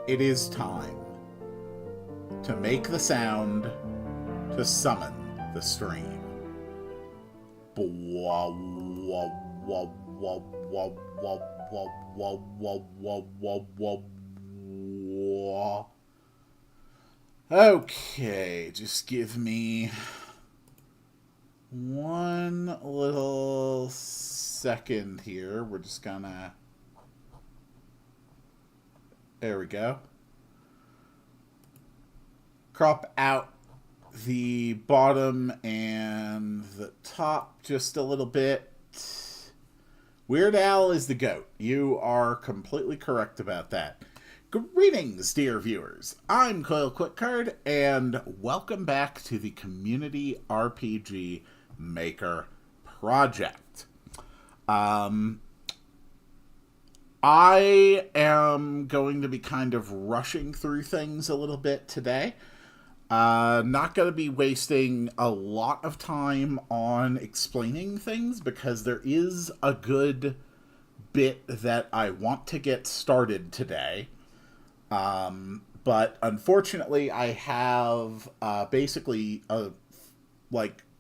It is time to make the sound to summon the stream. Okay, just give me one little second here. We're just gonna... There we go. Crop out the bottom and the top just a little bit. Weird Al is the GOAT. You are completely correct about that. Greetings, dear viewers. I'm Coil Quickcard, and welcome back to the Community RPG Maker Project. I am going to be kind of rushing through things a little bit today. Not going to be wasting a lot of time on explaining things because there is a good bit that I want to get started today. But unfortunately, I have basically a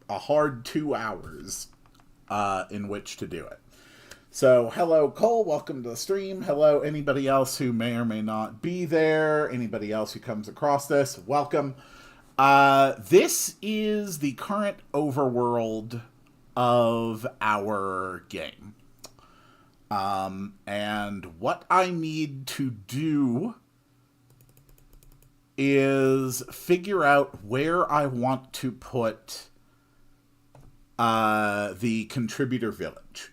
hard 2 hours in which to do it. So, hello, Cole. Welcome to the stream. Hello, anybody else who may or may not be there. Anybody else who comes across this, welcome. This is the current overworld of our game. And what I need to do is figure out where I want to put the contributor village.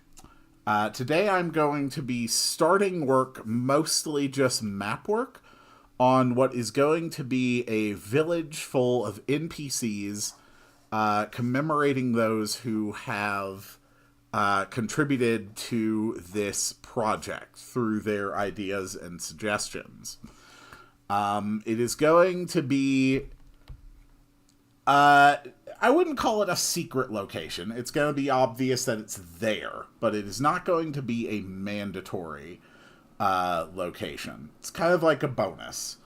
Today I'm going to be starting work, mostly just map work, on what is going to be a village full of NPCs commemorating those who have contributed to this project through their ideas and suggestions. It is going to be... I wouldn't call it a secret location. It's going to be obvious that it's there, but it is not going to be a mandatory location. It's kind of like a bonus.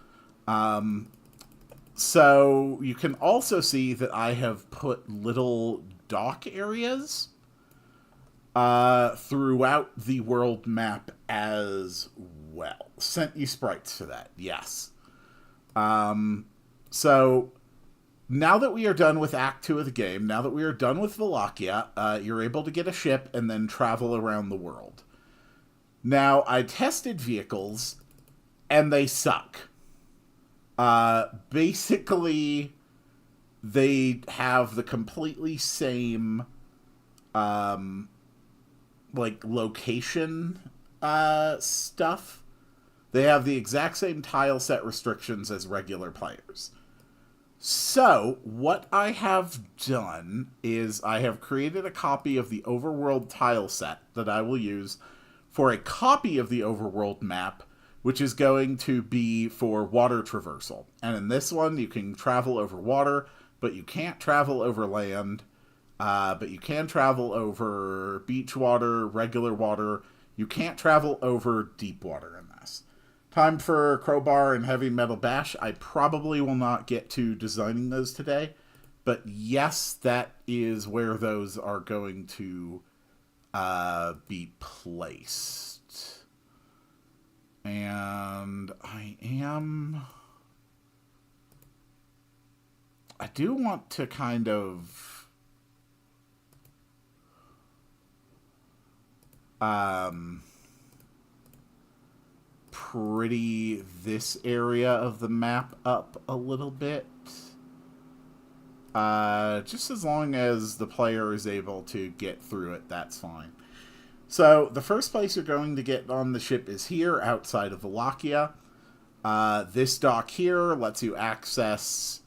So you can also see that I have put little dock areas throughout the world map as well. Sent you sprites for that, yes. So... now that we are done with Act 2 of the game, now that we are done with Wallachia, you're able to get a ship and then travel around the world. Now, I tested vehicles, and they suck. Basically, they have the completely same, location stuff. They have the exact same tile set restrictions as regular players. So, what I have done is I have created a copy of the overworld tile set that I will use for a copy of the overworld map, which is going to be for water traversal. And in this one, you can travel over water, but you can't travel over land, but you can travel over beach water, regular water. You can't travel over deep water in this. Time for Crowbar and Heavy Metal Bash. I probably will not get to designing those today, but yes, that is where those are going to be placed. And I do want to kind of pretty this area of the map up a little bit. Just as long as the player is able to get through it, that's fine. So, the first place you're going to get on the ship is here, outside of Wallachia. This dock here lets you access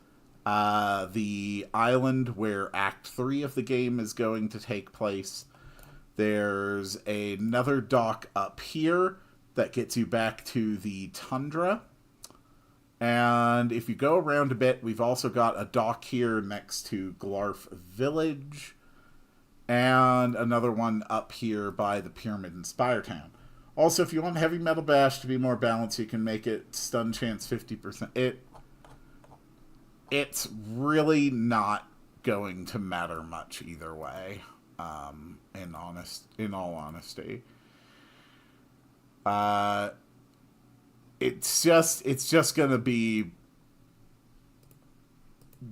the island where Act 3 of the game is going to take place. There's another dock up here that gets you back to the tundra. And if you go around a bit, we've also got a dock here next to Glarf Village. And another one up here by the Pyramid and Spire Town. Also, if you want Heavy Metal Bash to be more balanced, you can make it stun chance 50%. It's really not going to matter much either way. In all honesty, it's just gonna be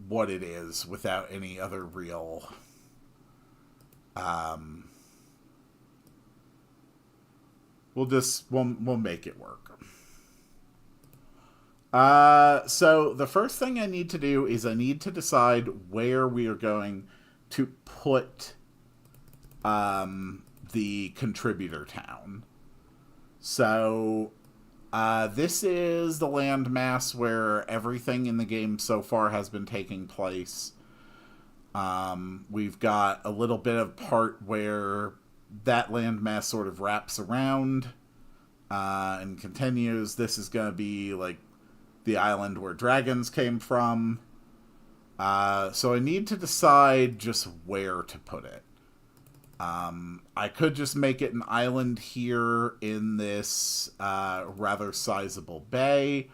what it is without any other real. We'll make it work. So the first thing I need to do is I need to decide where we are going to put the contributor town. So this is the landmass where everything in the game so far has been taking place. We've got a little bit of part where that landmass sort of wraps around and continues. This is going to be like the island where dragons came from. So I need to decide just where to put it. I could just make it an island here in this rather sizable bay,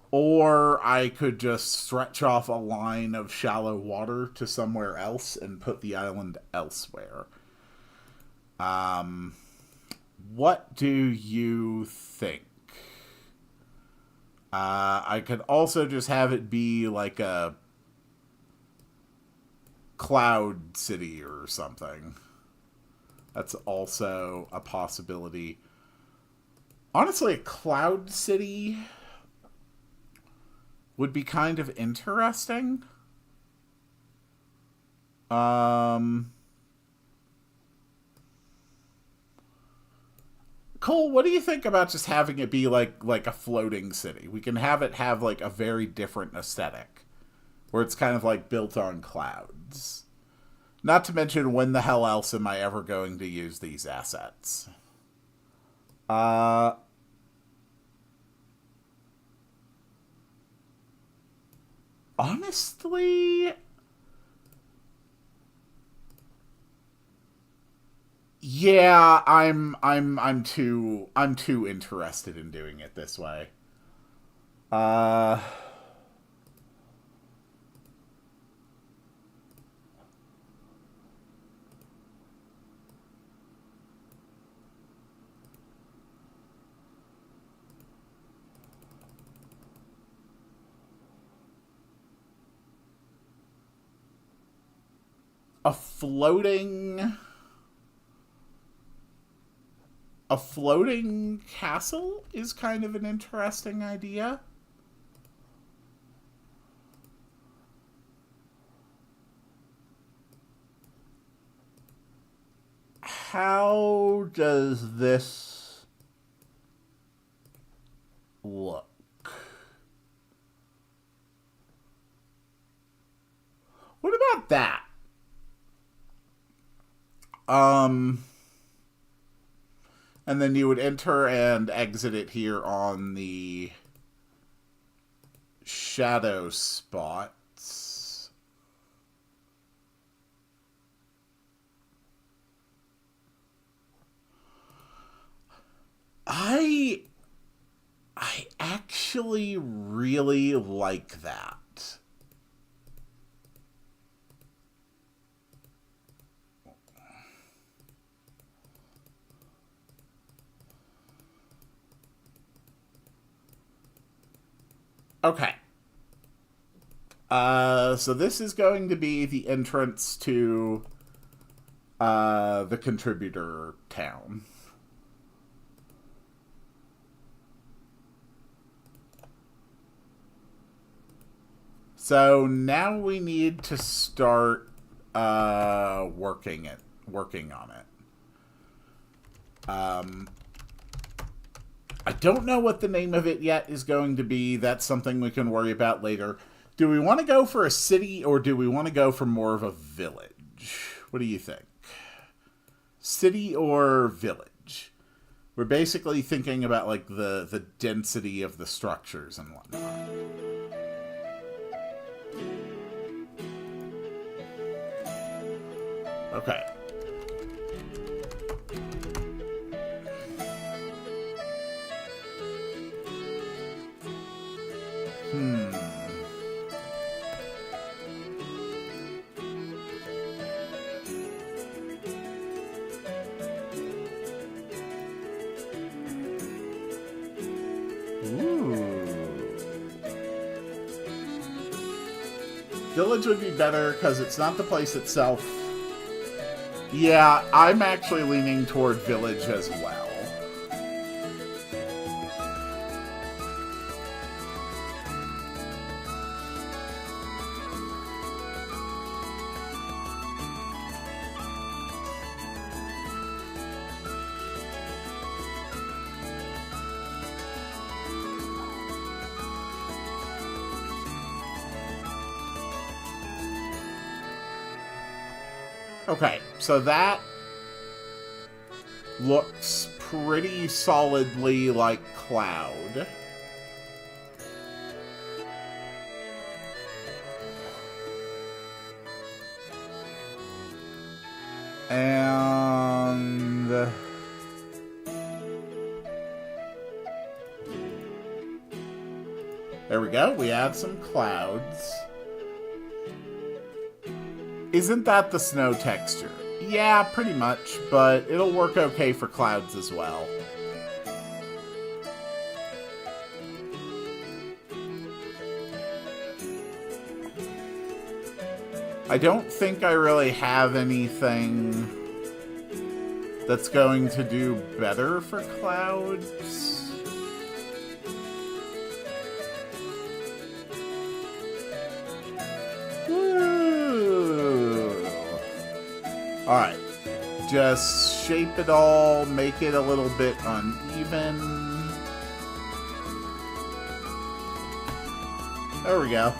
or I could just stretch off a line of shallow water to somewhere else and put the island elsewhere. What do you think? I could also just have it be like a cloud city or something. That's also a possibility. Honestly, a cloud city would be kind of interesting. Cole, what do you think about just having it be like a floating city? We can have it have like a very different aesthetic, where it's kind of like built on clouds. Not to mention, when the hell else am I ever going to use these assets? Honestly, yeah, I'm too interested in doing it this way. Uh a floating a floating castle is kind of an interesting idea. How does this look? What about that? And then you would enter and exit it here on the shadow spots. I actually really like that. Okay. So this is going to be the entrance to the contributor town. So now we need to start working on it. I don't know what the name of it yet is going to be. That's something we can worry about later. Do we want to go for a city, or do we want to go for more of a village? What do you think? City or village? We're basically thinking about like the density of the structures and whatnot. Okay. Village would be better because it's not the place itself. Yeah, I'm actually leaning toward Village as well. Okay, so that looks pretty solidly like Cloud. And there we go, we add some clouds. Isn't that the snow texture? Yeah, pretty much, but it'll work okay for clouds as well. I don't think I really have anything that's going to do better for clouds. Alright, just shape it all, make it a little bit uneven. There we go.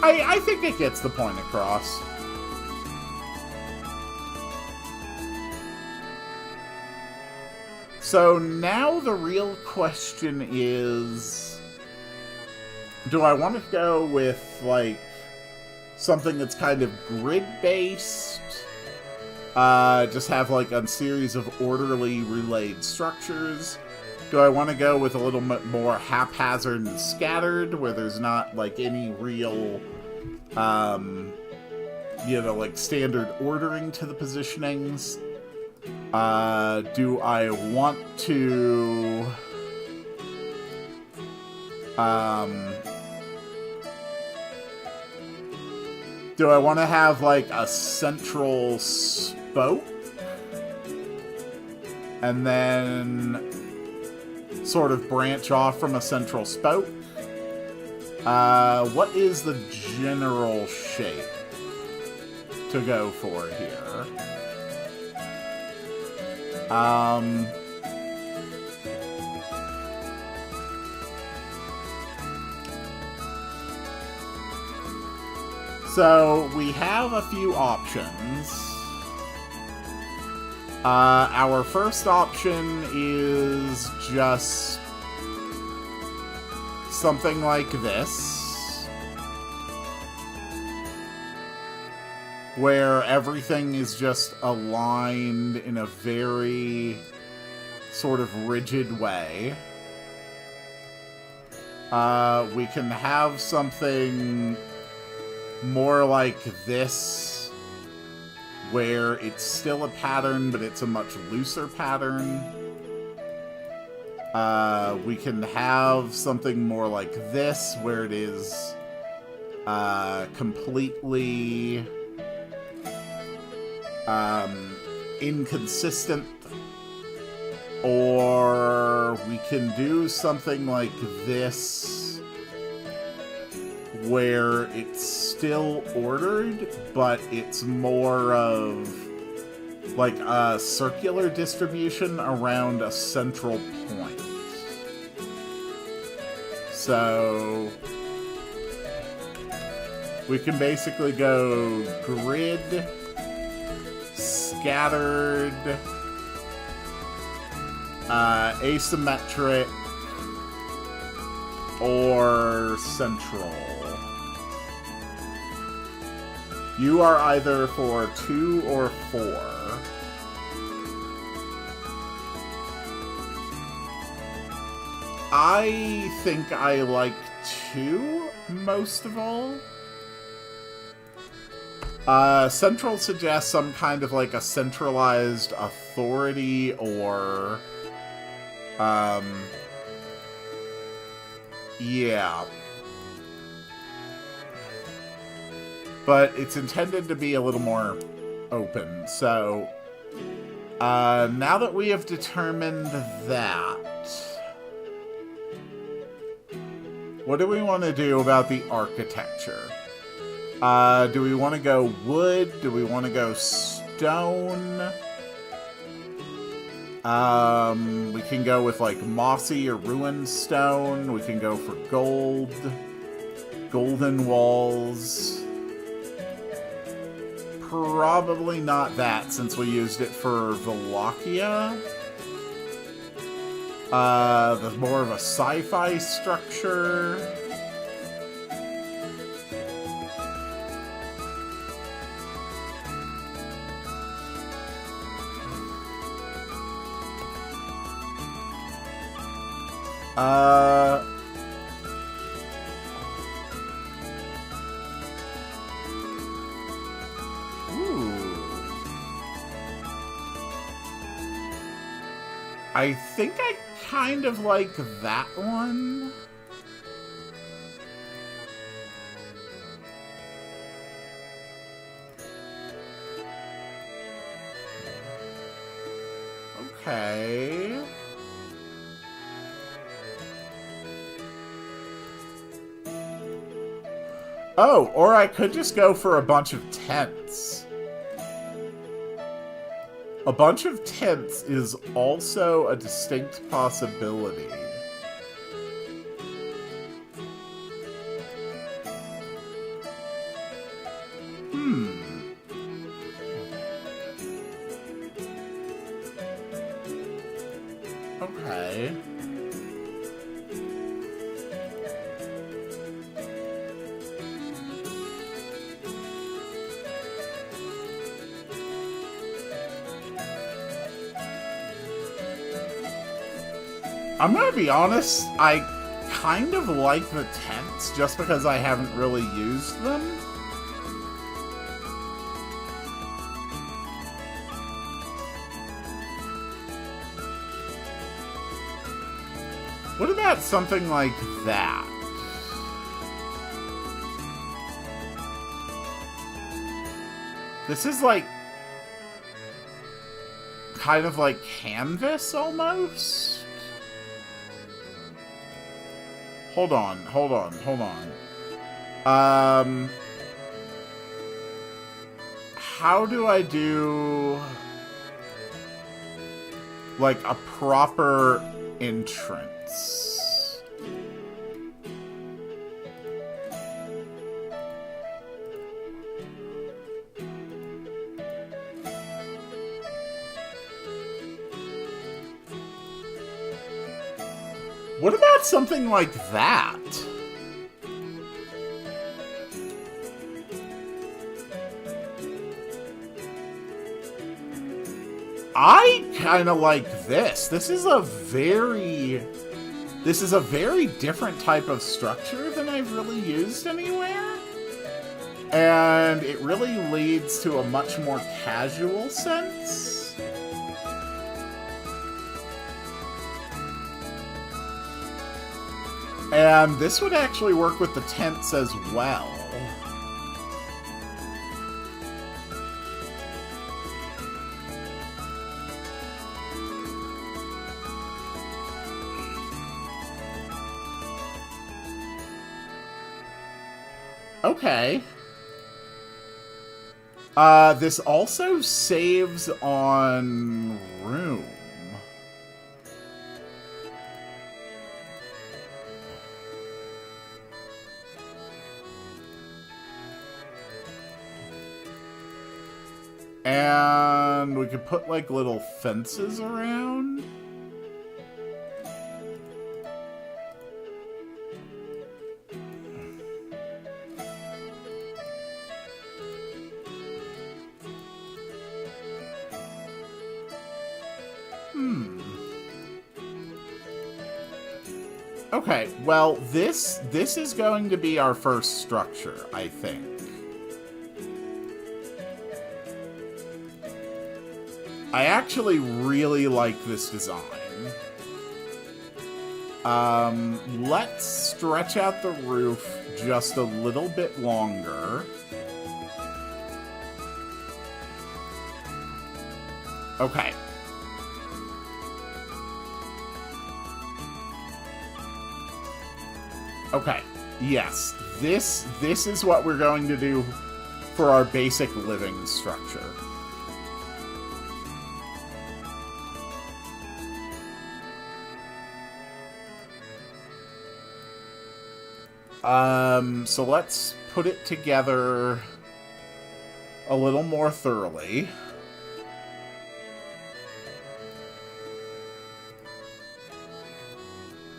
I think it gets the point across. So now the real question is, do I want to go with, like, something that's kind of grid-based? Just have, like, a series of orderly relayed structures? Do I want to go with a little bit more haphazard and scattered, where there's not, like, any real, you know, like, standard ordering to the positionings? Do I want to... do I want to have, like, a central spoke? And then sort of branch off from a central spoke? What is the general shape to go for here? So we have a few options. Our first option is just something like this, where everything is just aligned in a very sort of rigid way. We can have something more like this, where it's still a pattern, but it's a much looser pattern. We can have something more like this, where it is completely inconsistent. Or we can do something like this, where it's still ordered, but it's more of like a circular distribution around a central point. So we can basically go grid, scattered, asymmetric, or central. You are either for 2 or 4. I think I like 2 most of all. Central suggests some kind of like a centralized authority or, yeah. But it's intended to be a little more open, so, now that we have determined that, what do we want to do about the architecture? Do we want to go wood? Do we want to go stone? We can go with, like, mossy or ruined stone. We can go for gold. Golden walls. Probably not that, since we used it for Wallachia. The more of a sci-fi structure. I think I kind of like that one. Okay. Oh, or I could just go for a bunch of tents. A bunch of tents is also a distinct possibility. Okay. I'm gonna be honest, I kind of like the tents just because I haven't really used them. What about something like that? This is like kind of like canvas almost. Hold on. How do I do like a proper entrance? What about something like that? I kind of like this. This is a very different type of structure than I've really used anywhere. And it really leads to a much more casual sense. And this would actually work with the tents as well. Okay. This also saves on room. And we could put, like, little fences around. Okay, well, this is going to be our first structure, I think. I actually really like this design. Let's stretch out the roof just a little bit longer. Okay. Okay, yes, this is what we're going to do for our basic living structure. So let's put it together a little more thoroughly.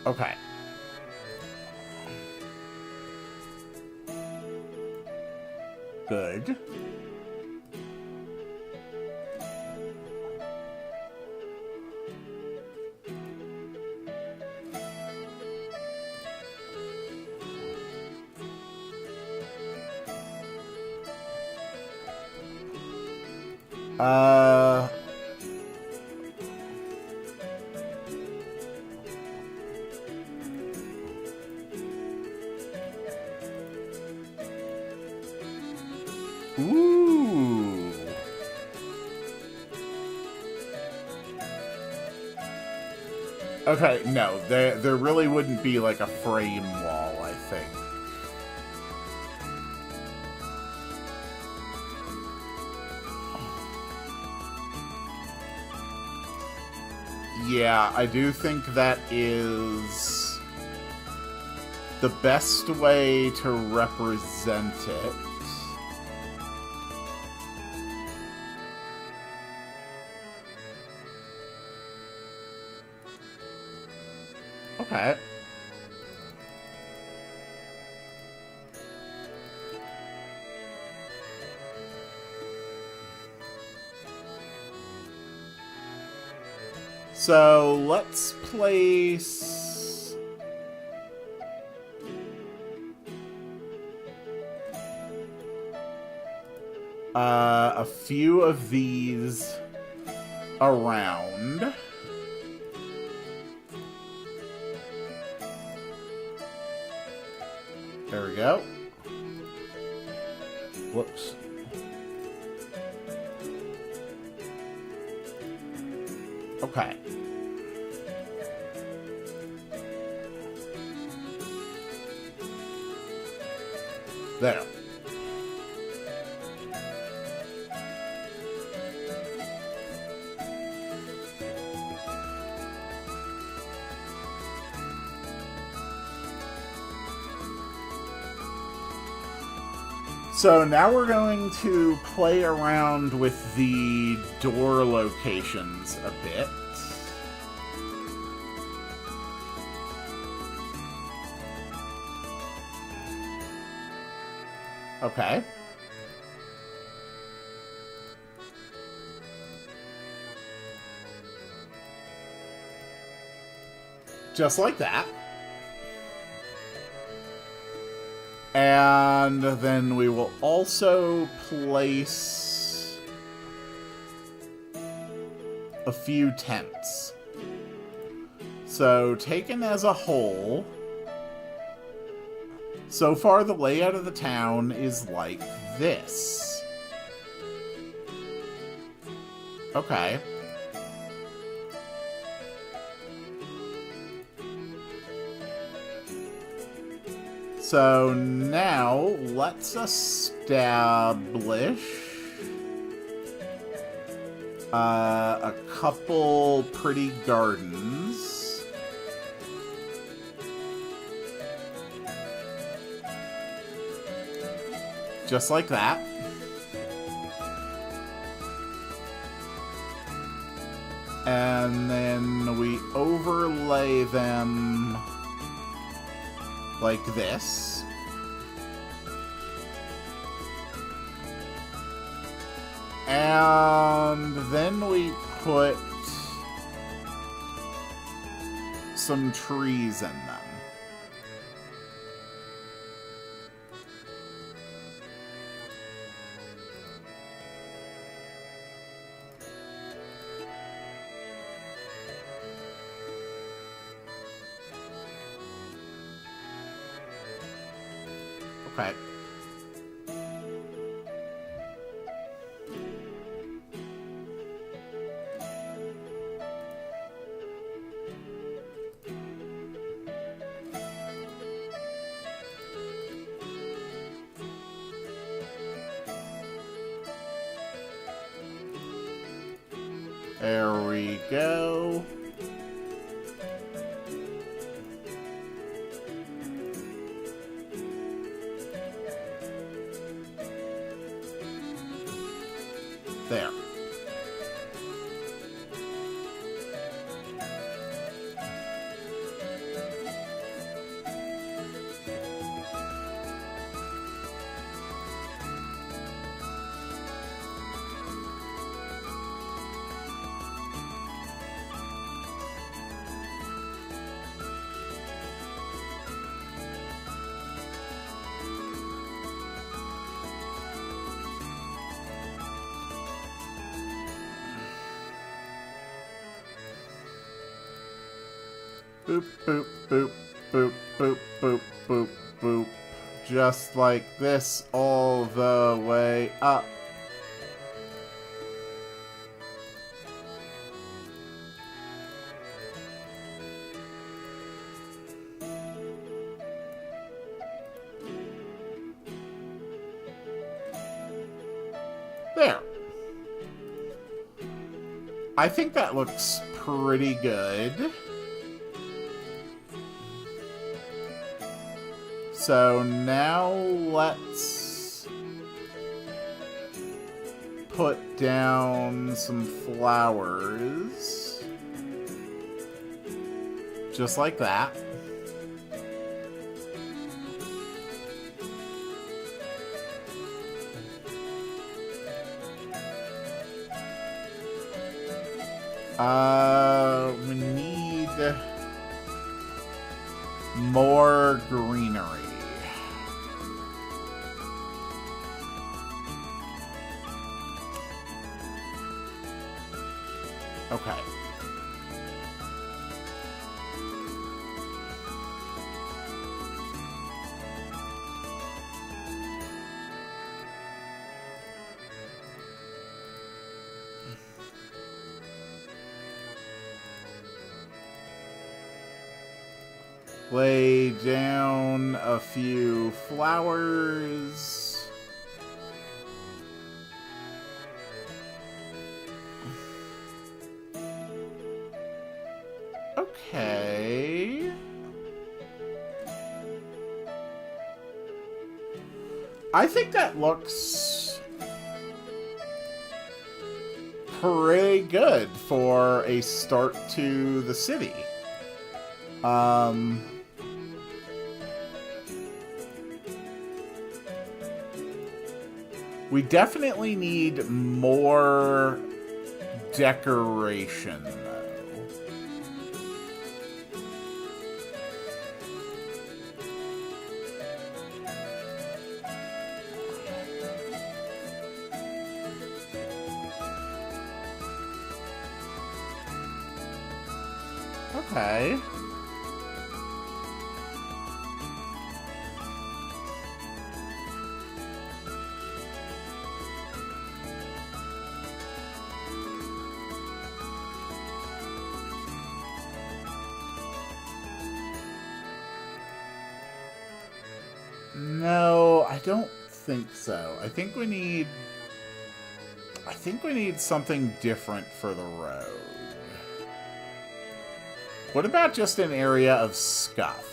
Okay. Good. Ooh. Okay, no, there really wouldn't be like a frame wall, I think. Yeah, I do think that is the best way to represent it. Okay. So let's place a few of these around. There we go. Whoops. Okay. There. So now we're going to play around with the door locations a bit. Okay. Just like that. And then we will also place a few tents. So, taken as a whole, so far the layout of the town is like this. Okay. So now, let's establish a couple pretty gardens. Just like that. And then we overlay them like this. And then we put some trees in them. Okay. There we go. There. Boop, boop, boop, boop, boop, boop, boop, boop. Just like this all the way up. There. I think that looks pretty good. So now let's put down some flowers. Just like that. We need more greenery. Okay. Lay down a few flowers. Okay. I think that looks pretty good for a start to the city. We definitely need more decoration, though. Okay. No, I don't think so. I think we need something different for the road. What about just an area of scuff?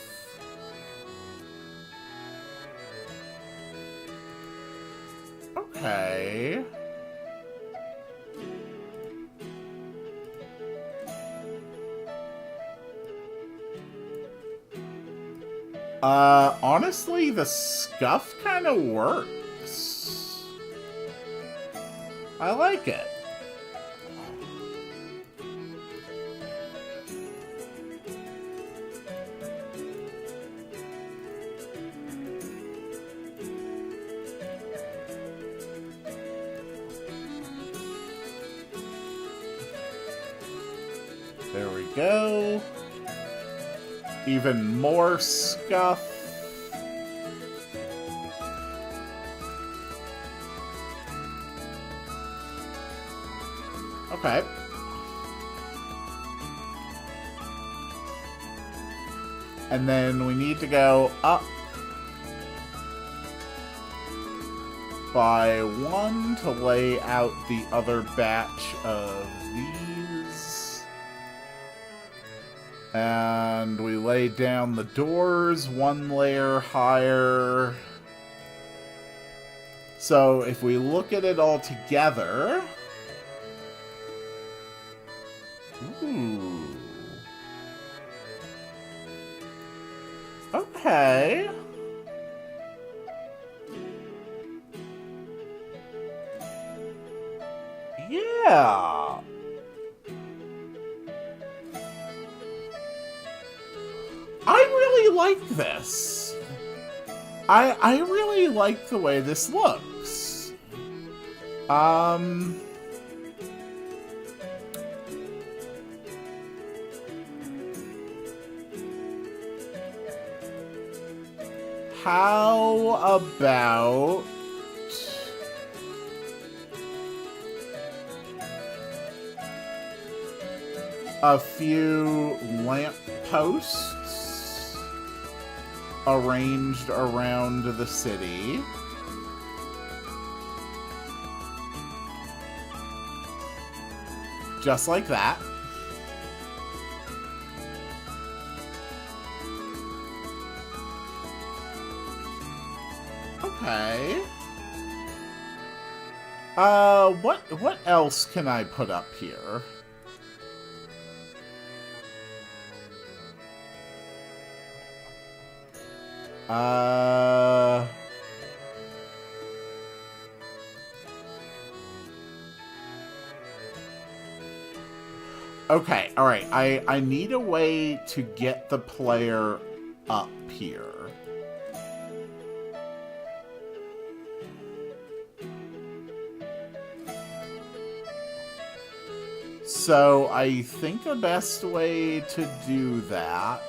Okay. Honestly, the scuff kind of works. I like it. There we go. Even more scuff. Okay. And then we need to go up by one to lay out the other batch of these. And we lay down the doors one layer higher. So if we look at it all together... Ooh. Okay. Yeah. I really like this. I really like the way this looks. How about a few lamp posts arranged around the city? Just like that. Okay. What else can I put up here? Okay, alright. I need a way to get the player up here. So I think the best way to do that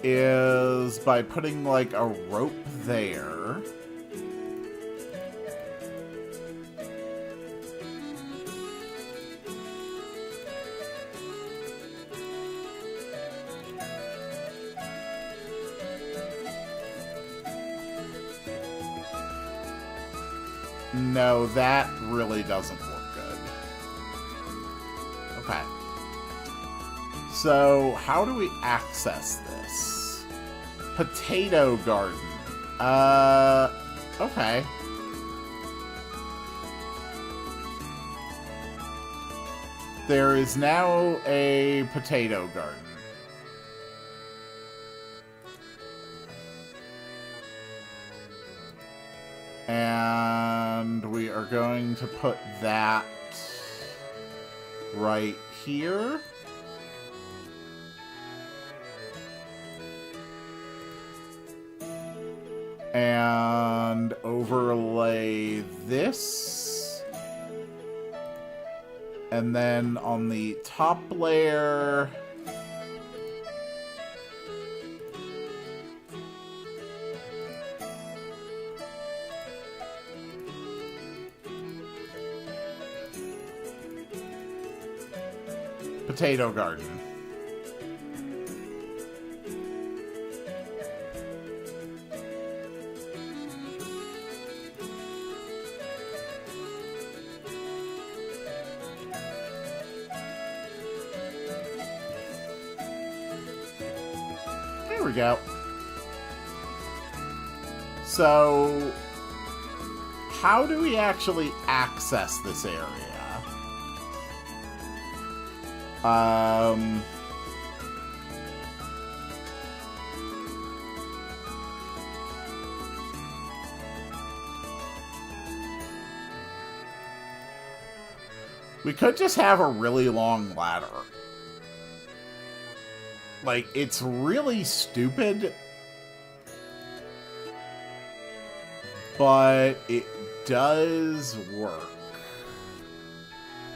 is by putting like a rope there. No, that really doesn't work good. Okay. So, how do we access this? Potato garden. Okay. There is now a potato garden. And we are going to put that right here. And overlay this. And then on the top layer... potato garden. There we go. So, how do we actually access this area? We could just have a really long ladder. Like, it's really stupid, but it does work.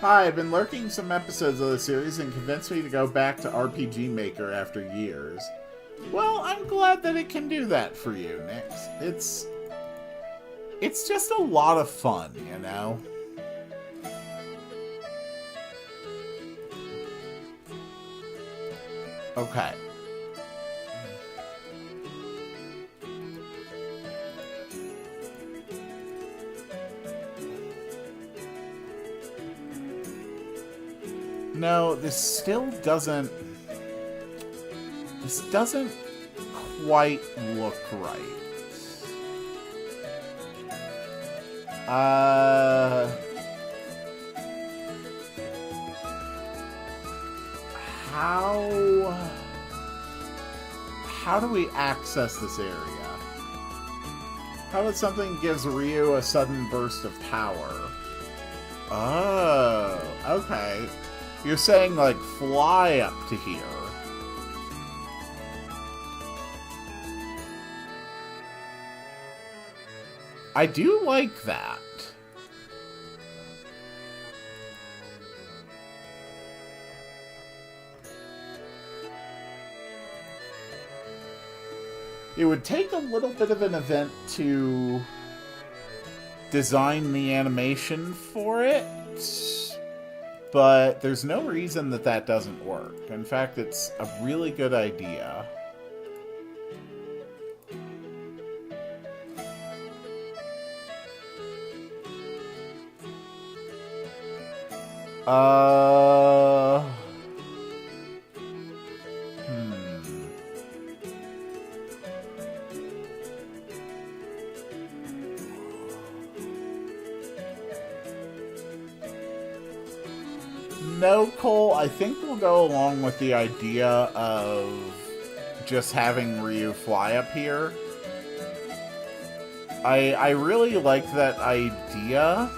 Hi, I've been lurking some episodes of the series and convinced me to go back to RPG Maker after years. Well, I'm glad that it can do that for you, Nix. it's just a lot of fun, you know? Okay. No, this still doesn't... This doesn't quite look right. How do we access this area? How about something gives Ryu a sudden burst of power? Oh, okay. You're saying, like, fly up to here. I do like that. It would take a little bit of an event to design the animation for it, but there's no reason that that doesn't work. In fact, it's a really good idea. No, Cole, I think we'll go along with the idea of just having Ryu fly up here. I really like that idea.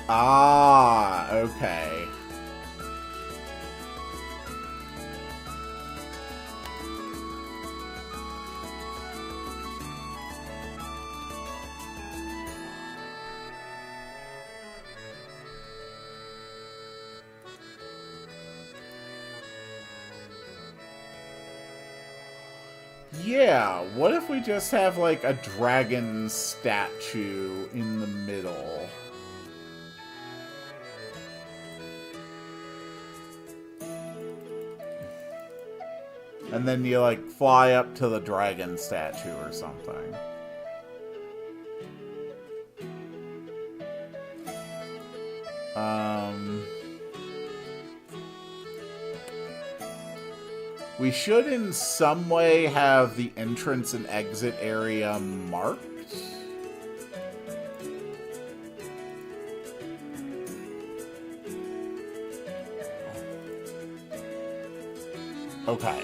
Ah, okay. Yeah, what if we just have, like, a dragon statue in the middle? And then you, like, fly up to the dragon statue or something. We should in some way have the entrance and exit area marked. Okay.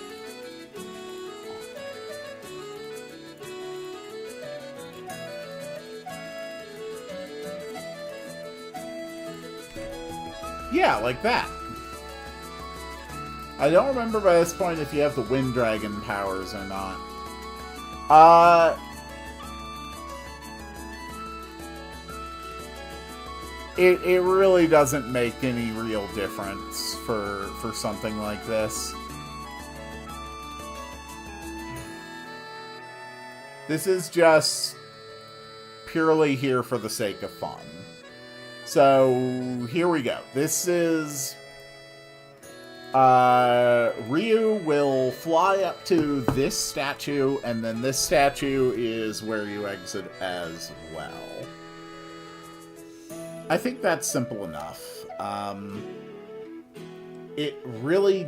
Yeah, like that. I don't remember by this point if you have the Wind Dragon powers or not. It really doesn't make any real difference for something like this. This is just purely here for the sake of fun. So, here we go. This is... Ryu will fly up to this statue, and then this statue is where you exit as well. I think that's simple enough. It really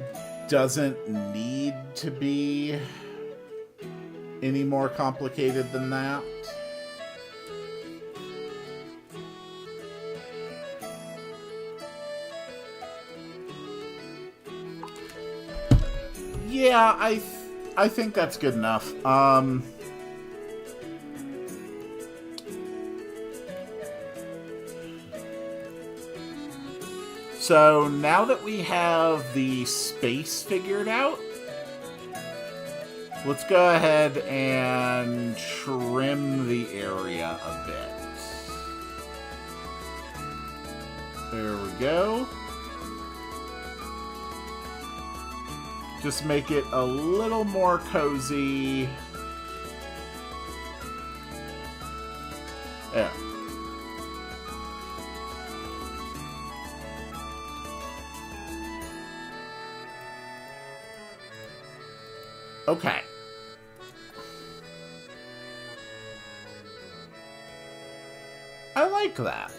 doesn't need to be any more complicated than that. Yeah, I think that's good enough. So now that we have the space figured out, let's go ahead and trim the area a bit. There we go. just make it a little more cozy. There. Okay. I like that.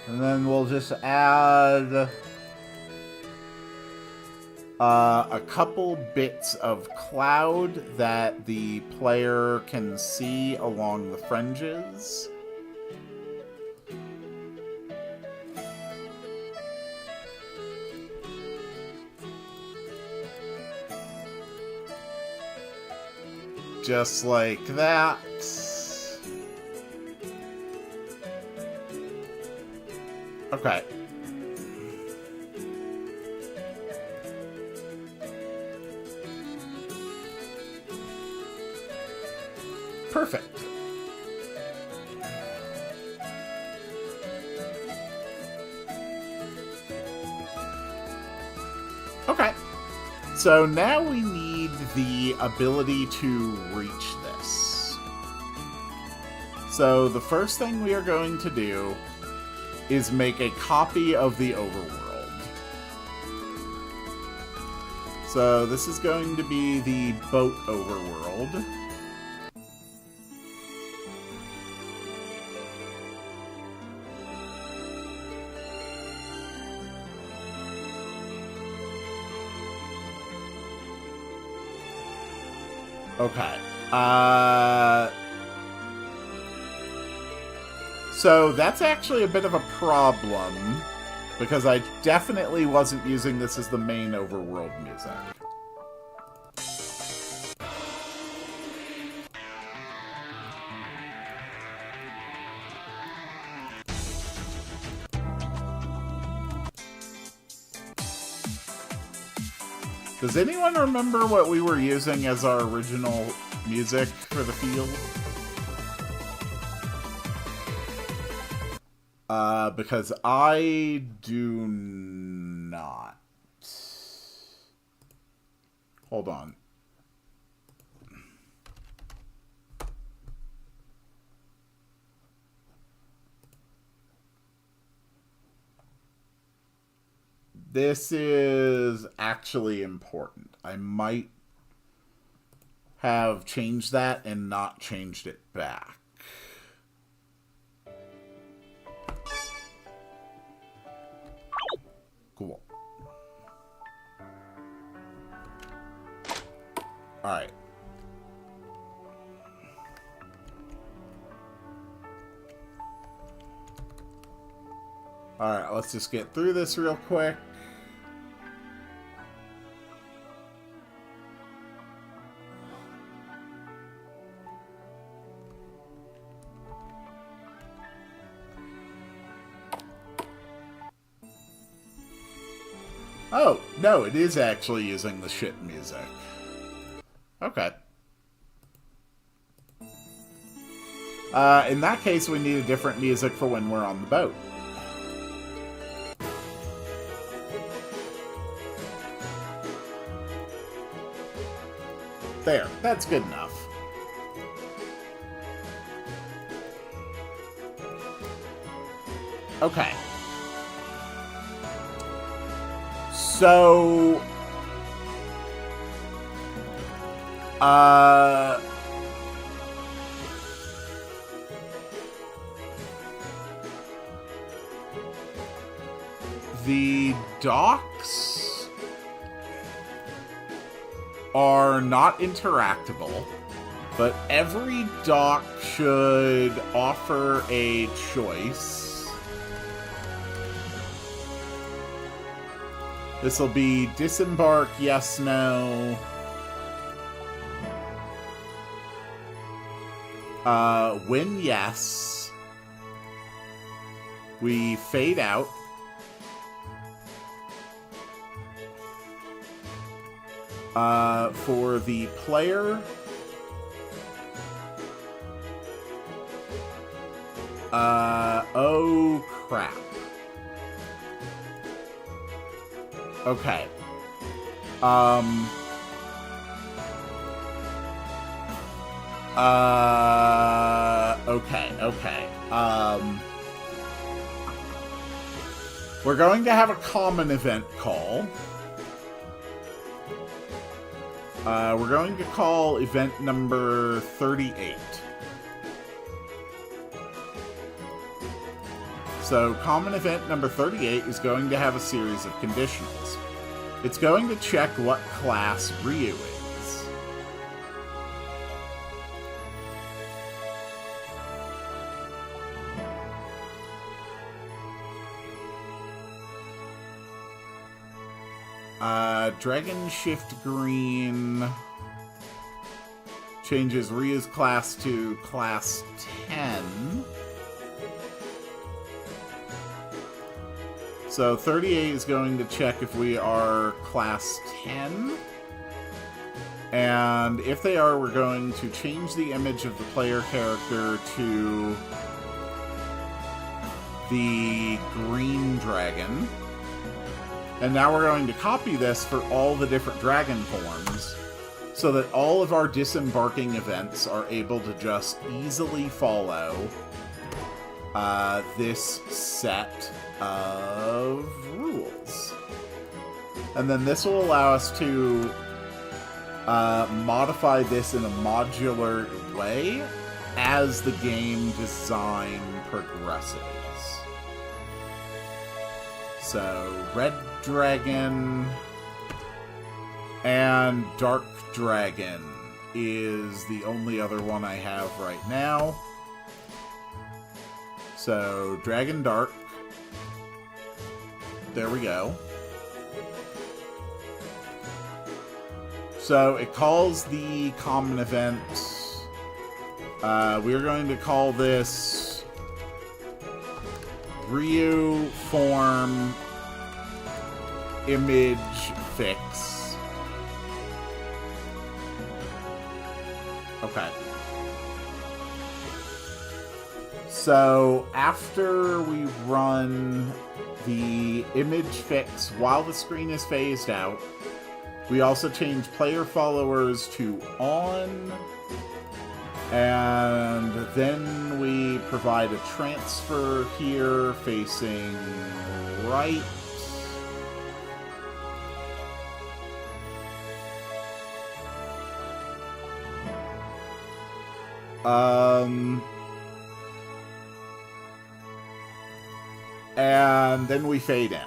And then we'll just add a couple bits of cloud that the player can see along the fringes. Just like that. Okay. Perfect. Okay. So now we need the ability to reach this. So the first thing we are going to do is make a copy of the overworld. So this is going to be the boat overworld. Okay. So that's actually a bit of a problem, because I definitely wasn't using this as the main overworld music. Does anyone remember what we were using as our original music for the field? Because I do not. Hold on. This is actually important. I might have changed that and not changed it back. Cool. Alright. Alright, let's just get through this real quick. Oh, no, it is actually using the ship music. Okay. In that case, we need a different music for when we're on the boat. There, that's good enough. Okay. So, the docks are not interactable, but every dock should offer a choice. This will be disembark, yes, no. When yes, we fade out. For the player, oh crap. Okay. Okay. We're going to have a common event call. We're going to call event number 38. So, common event number 38 is going to have a series of conditionals. It's going to check what class Ryu is. Dragon Shift Green changes Ryu's class to class 10. So 38 is going to check if we are class 10. And if they are, we're going to change the image of the player character to the green dragon. And now we're going to copy this for all the different dragon forms so that all of our disembarking events are able to just easily follow this set of rules. And then this will allow us to modify this in a modular way as the game design progresses. So, Red Dragon and Dark Dragon is the only other one I have right now. So, Dragon Dark. There we go. So, it calls the common event. We're going to call this Ryu Form Image Fix. Okay. So, after we run the image fix while the screen is phased out, we also change player followers to on, and then we provide a transfer here facing right. And then we fade in.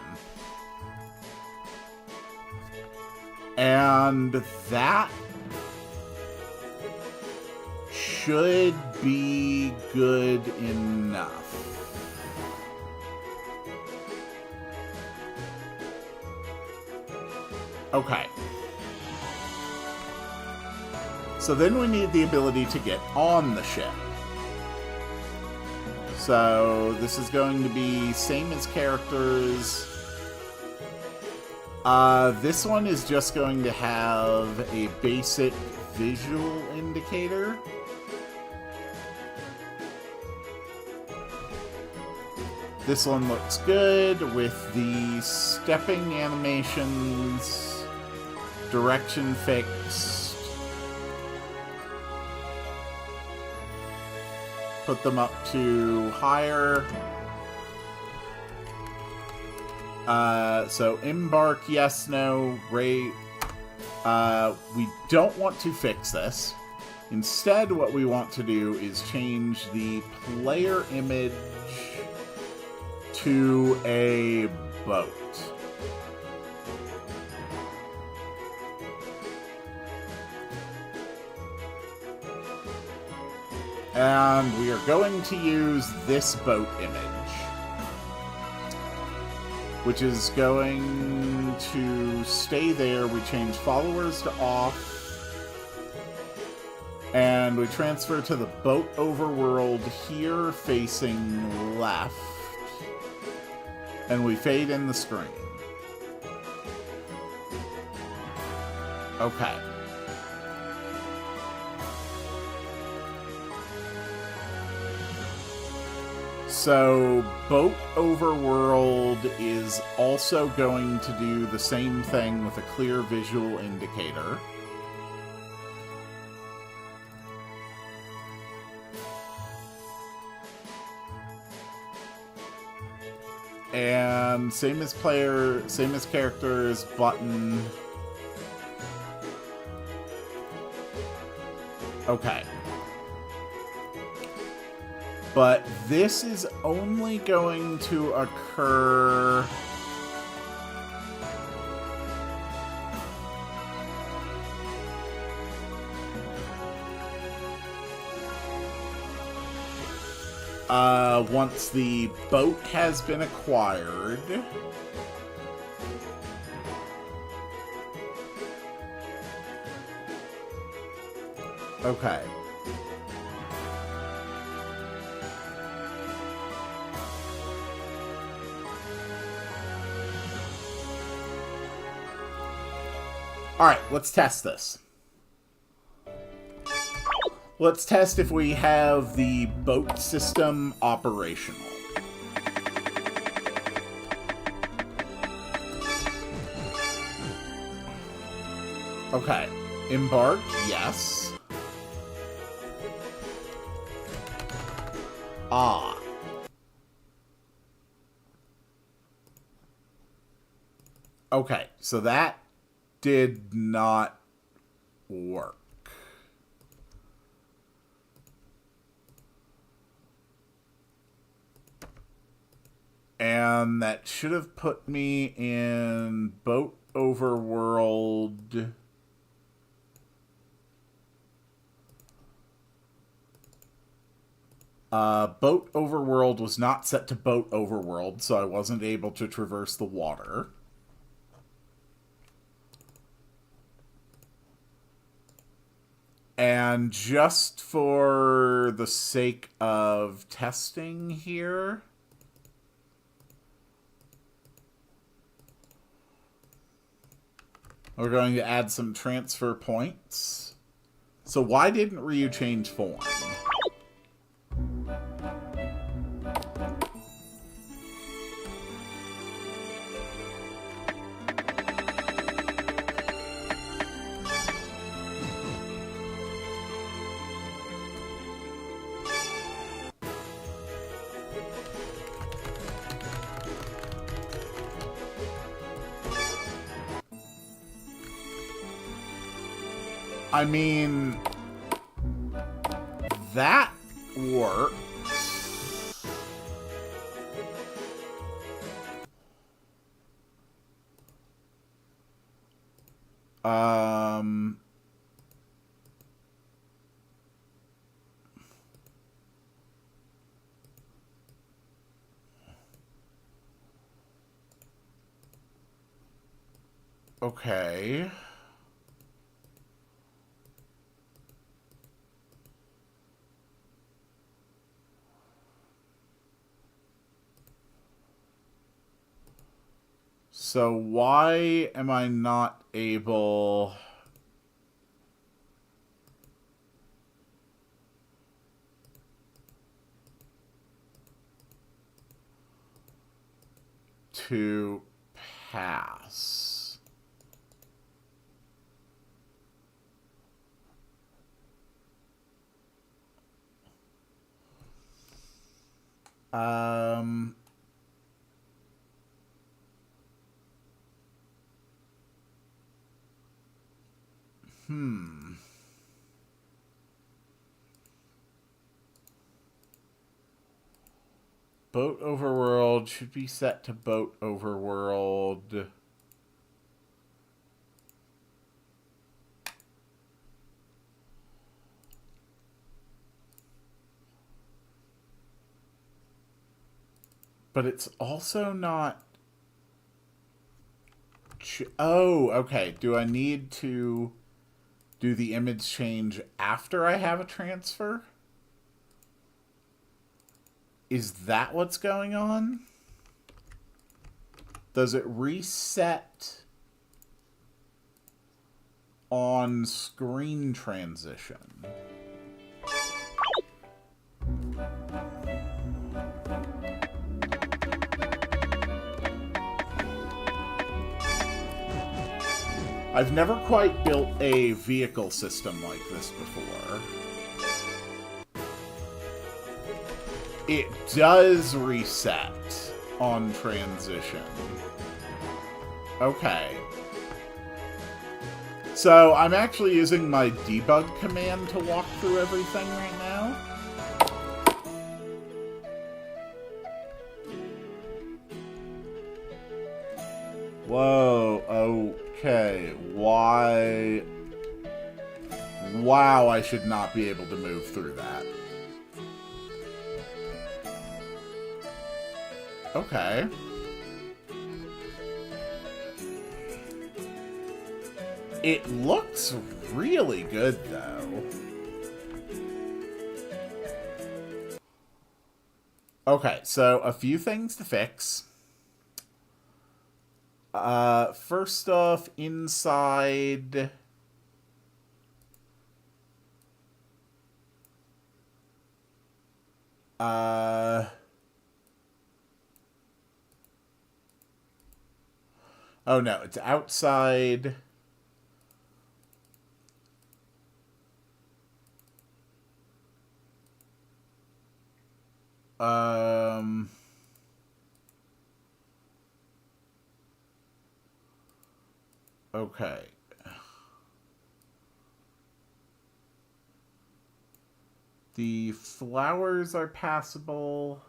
And that should be good enough. Okay. So then we need the ability to get on the ship. So this is going to be same as characters. This one is just going to have a basic visual indicator. This one looks good with the stepping animations, direction fixed. Put them up to higher. So embark, yes, no, rate. We don't want to fix this. Instead, what we want to do is change the player image to a boat. And we are going to use this boat image, which is going to stay there. We change followers to off, and we transfer to the boat overworld here facing left, and we fade in the screen. Okay. So, Boat Overworld is also going to do the same thing with a clear visual indicator. And same as characters, button. Okay. But this is only going to occur... once the boat has been acquired. Okay. Alright, let's test this. Let's test if we have the boat system operational. Okay. Embark, yes. Ah. Okay, so that did not work. And that should have put me in Boat Overworld. Boat Overworld was not set to Boat Overworld, so I wasn't able to traverse the water. And just for the sake of testing here... we're going to add some transfer points. So why didn't Ryu change form? I mean, that works. Okay. So why am I not able... to pass? Boat Overworld should be set to Boat Overworld. But it's also not... oh, okay. Do I need to do the image change after I have a transfer? Is that what's going on? Does it reset on screen transition? I've never quite built a vehicle system like this before. It does reset on transition. Okay. So I'm actually using my debug command to walk through everything right now. Whoa, okay. Why? Wow, I should not be able to move through that. Okay. It looks really good, though. Okay, so a few things to fix. First off, inside... Oh no, it's outside... Okay. The flowers are passable.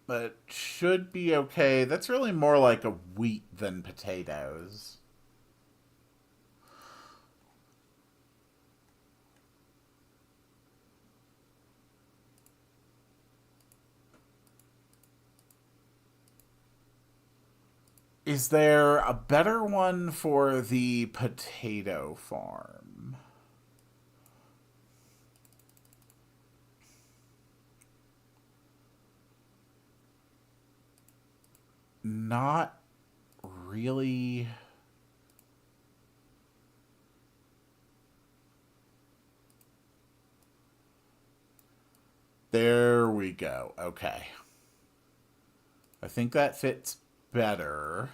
But should be okay. That's really more like a wheat than potatoes. Is there a better one for the potato farm? Not really. There we go. Okay. I think that fits better.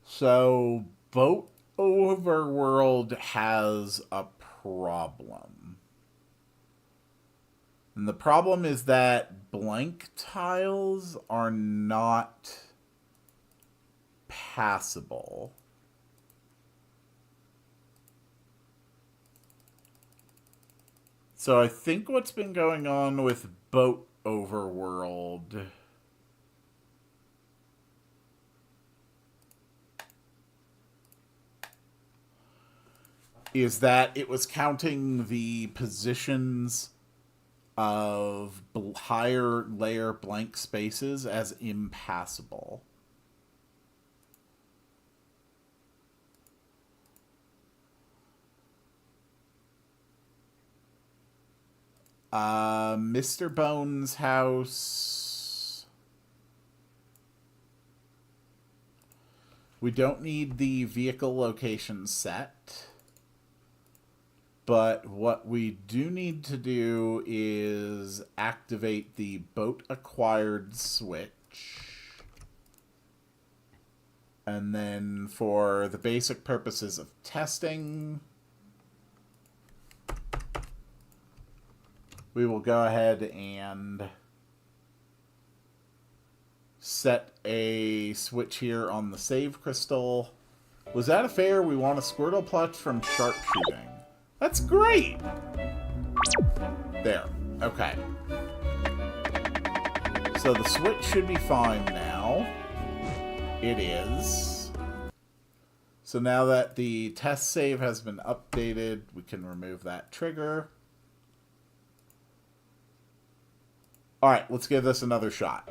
So, Boat Overworld has a problem. And the problem is that blank tiles are not passable. So I think what's been going on with Boat Overworld is that it was counting the positions of higher layer blank spaces as impassable. Mr. Bones' house. We don't need the vehicle location set. But what we do need to do is activate the boat acquired switch. And then for the basic purposes of testing, we will go ahead and set a switch here on the save crystal. Was that a fair? We want a Squirtle plush from sharpshooting. That's great! There. Okay. So the switch should be fine now. It is. So now that the test save has been updated, we can remove that trigger. Alright, let's give this another shot.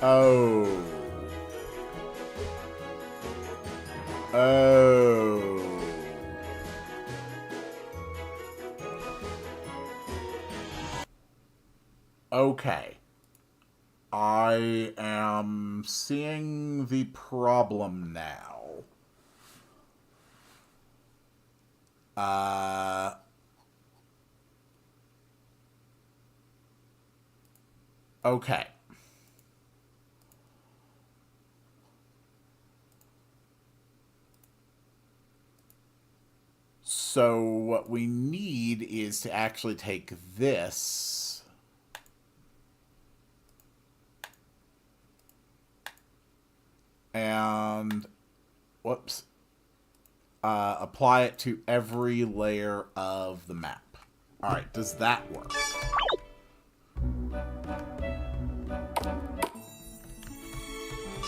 Oh. Oh. Okay. I am seeing the problem now. Okay. So what we need is to actually take this and, whoops, apply it to every layer of the map. All right, does that work?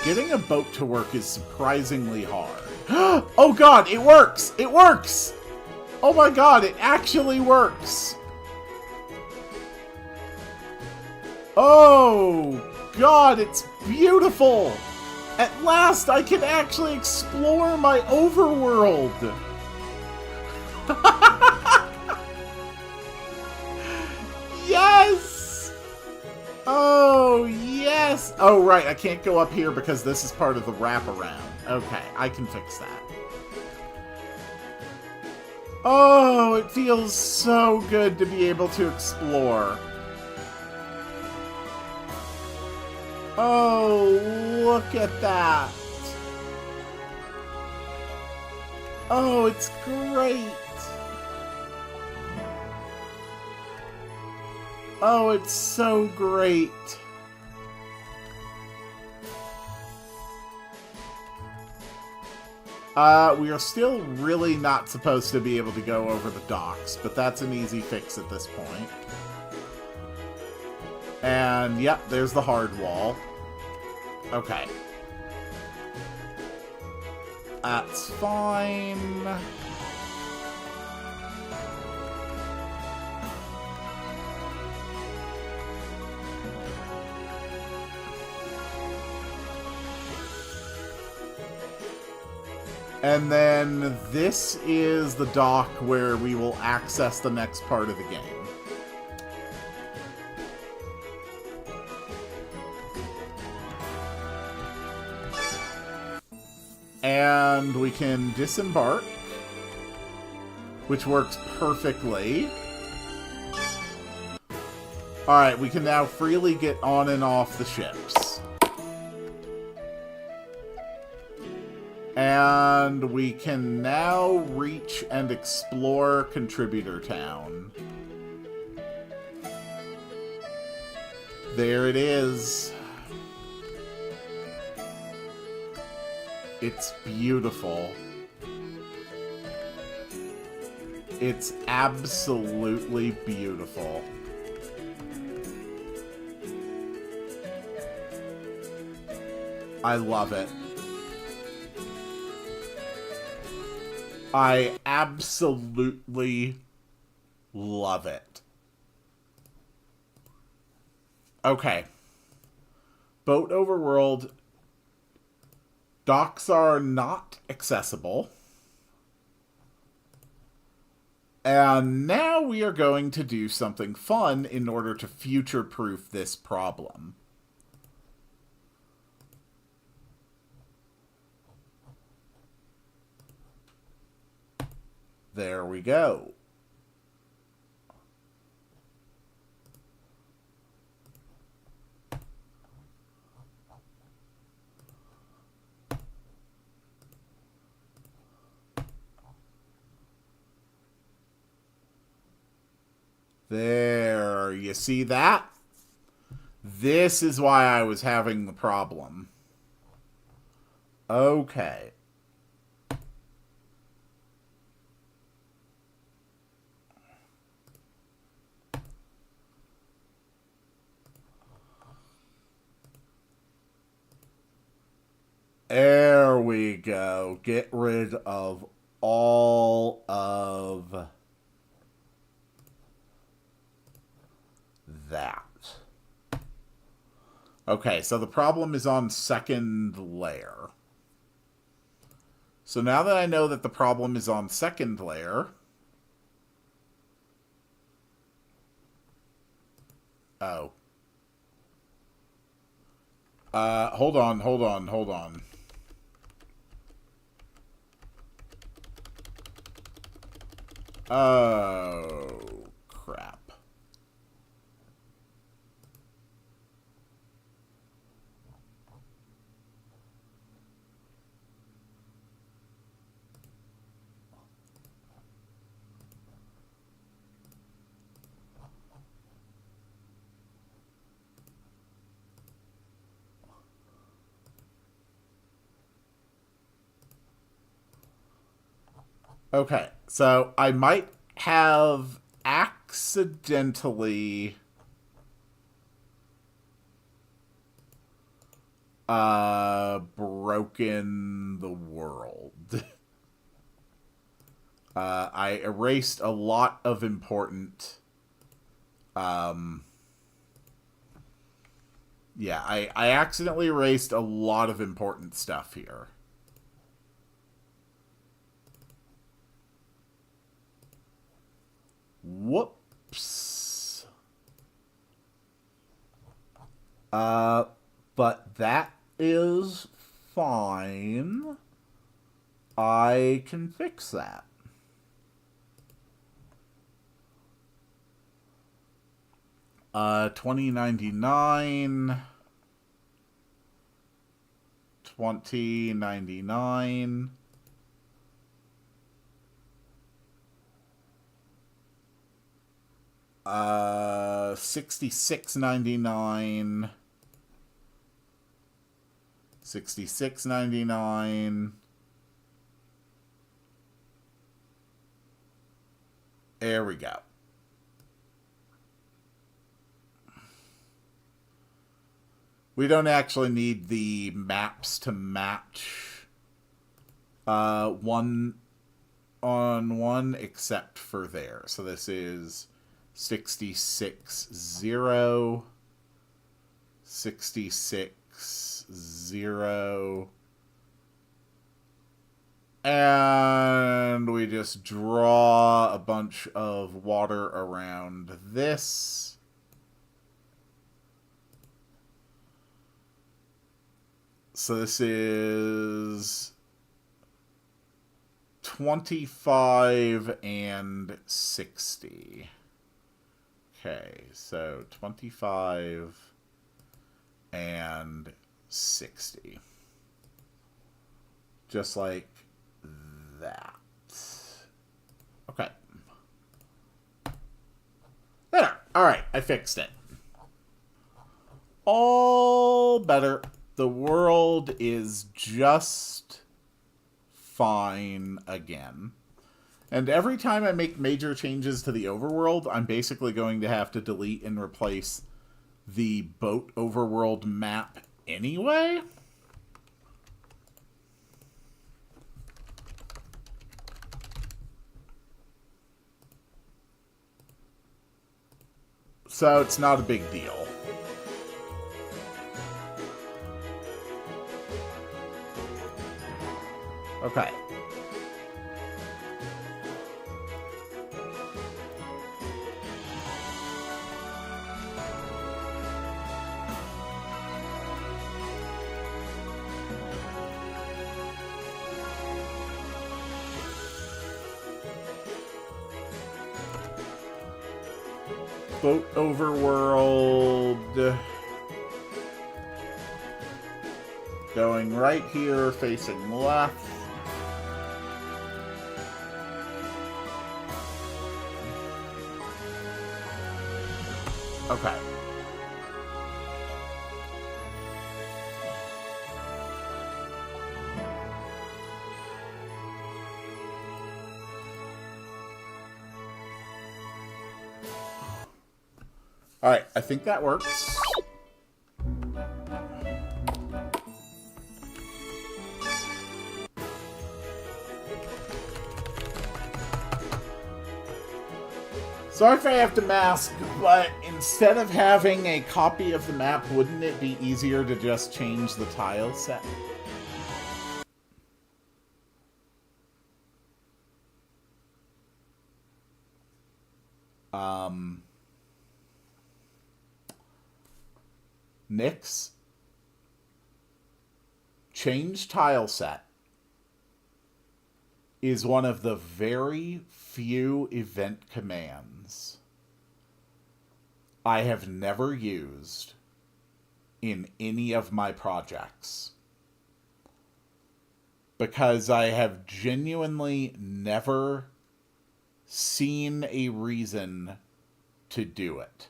Getting a boat to work is surprisingly hard. Oh god, it works! It works! Oh my god, it actually works! Oh god, it's beautiful! At last I can actually explore my overworld! Yes! Oh, yes! Oh, right, I can't go up here because this is part of the wraparound. Okay, I can fix that. Oh, it feels so good to be able to explore. Oh, look at that. Oh, it's great. Oh, it's so great. We are still really not supposed to be able to go over the docks, but that's an easy fix at this point. And, yep, there's the hard wall. Okay. That's fine. And then this is the dock where we will access the next part of the game. And we can disembark, which works perfectly. Alright, we can now freely get on and off the ships. And we can now reach and explore Contributor Town. There it is. It's beautiful. It's absolutely beautiful. I love it. I absolutely love it. Okay. Boat Overworld. Docks are not accessible. And now we are going to do something fun in order to future-proof this problem. There we go. There, you see that? This is why I was having the problem. Okay. There we go. Get rid of all of that. Okay, so the problem is on second layer. So now that I know that the problem is on second layer... Oh. Hold on. Oh, crap. Okay, so I might have accidentally broken the world. I erased a lot of important yeah, I accidentally erased a lot of important stuff here. Whoops. But that is fine. I can fix that. $20.99. $20.99. $66.99. $66.99. There we go. We don't actually need the maps to match one on one except for there. So this is 66.0, 66.0, and we just draw a bunch of water around this. So this is 25 and 60. Okay, so 25 and 60. Just like that. Okay. There. All right, I fixed it. All better. The world is just fine again. And every time I make major changes to the overworld, I'm basically going to have to delete and replace the boat overworld map anyway. So it's not a big deal. Okay. Boat overworld. Going right here, facing left. Okay. Alright, I think that works. Sorry if I have to mask, but instead of having a copy of the map, wouldn't it be easier to just change the tile set? Nix, change tile set is one of the very few event commands I have never used in any of my projects, because I have genuinely never seen a reason to do it.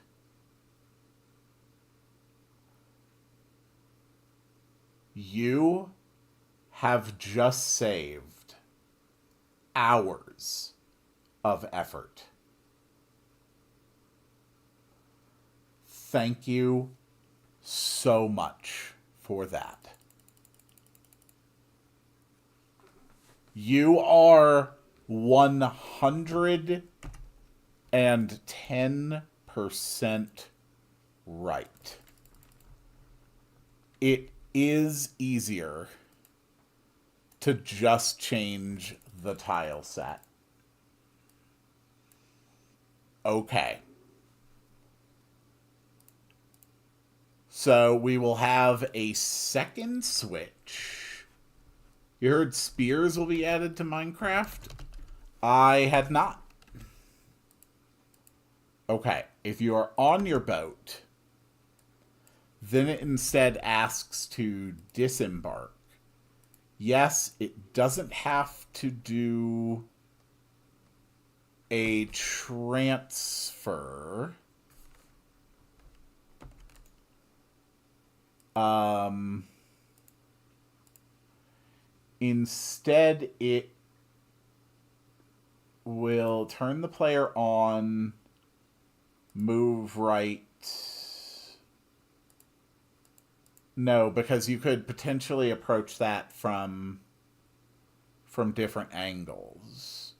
You have just saved hours of effort. Thank you so much for that. You are 110% right. It is easier to just change the tile set. Okay. So we will have a second switch. You heard spears will be added to Minecraft? I had not. Okay, if you are on your boat, then it instead asks to disembark. Yes, it doesn't have to do a transfer. Instead, it will turn the player on, move right. No, because you could potentially approach that from different angles.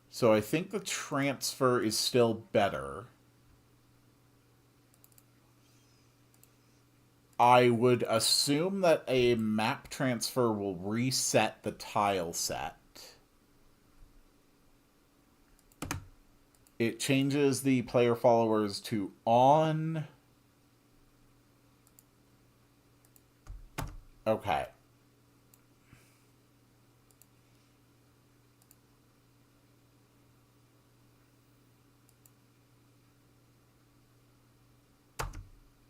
So I think the transfer is still better. I would assume that a map transfer will reset the tile set. It changes the player followers to on. Okay.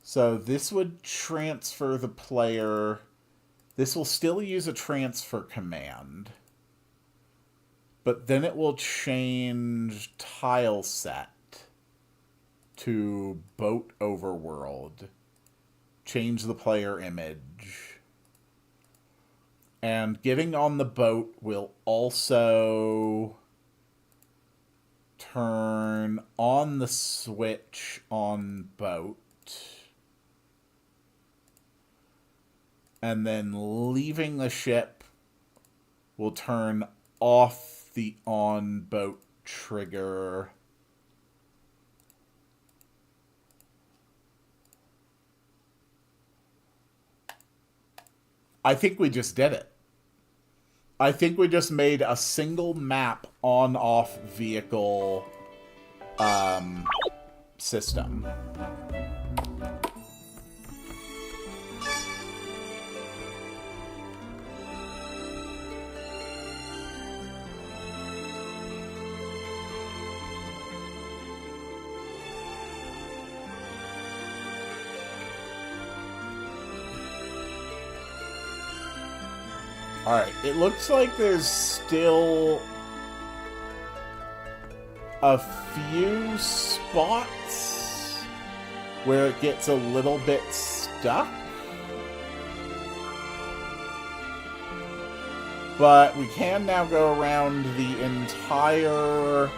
So this would transfer the player. This will still use a transfer command, but then it will change tile set to boat overworld, change the player image, and getting on the boat will also turn on the switch on boat. And then leaving the ship will turn off the on-boat trigger. I think we just did it. I think we just made a single map on-off vehicle system. Alright, it looks like there's still a few spots where it gets a little bit stuck. But we can now go around the entire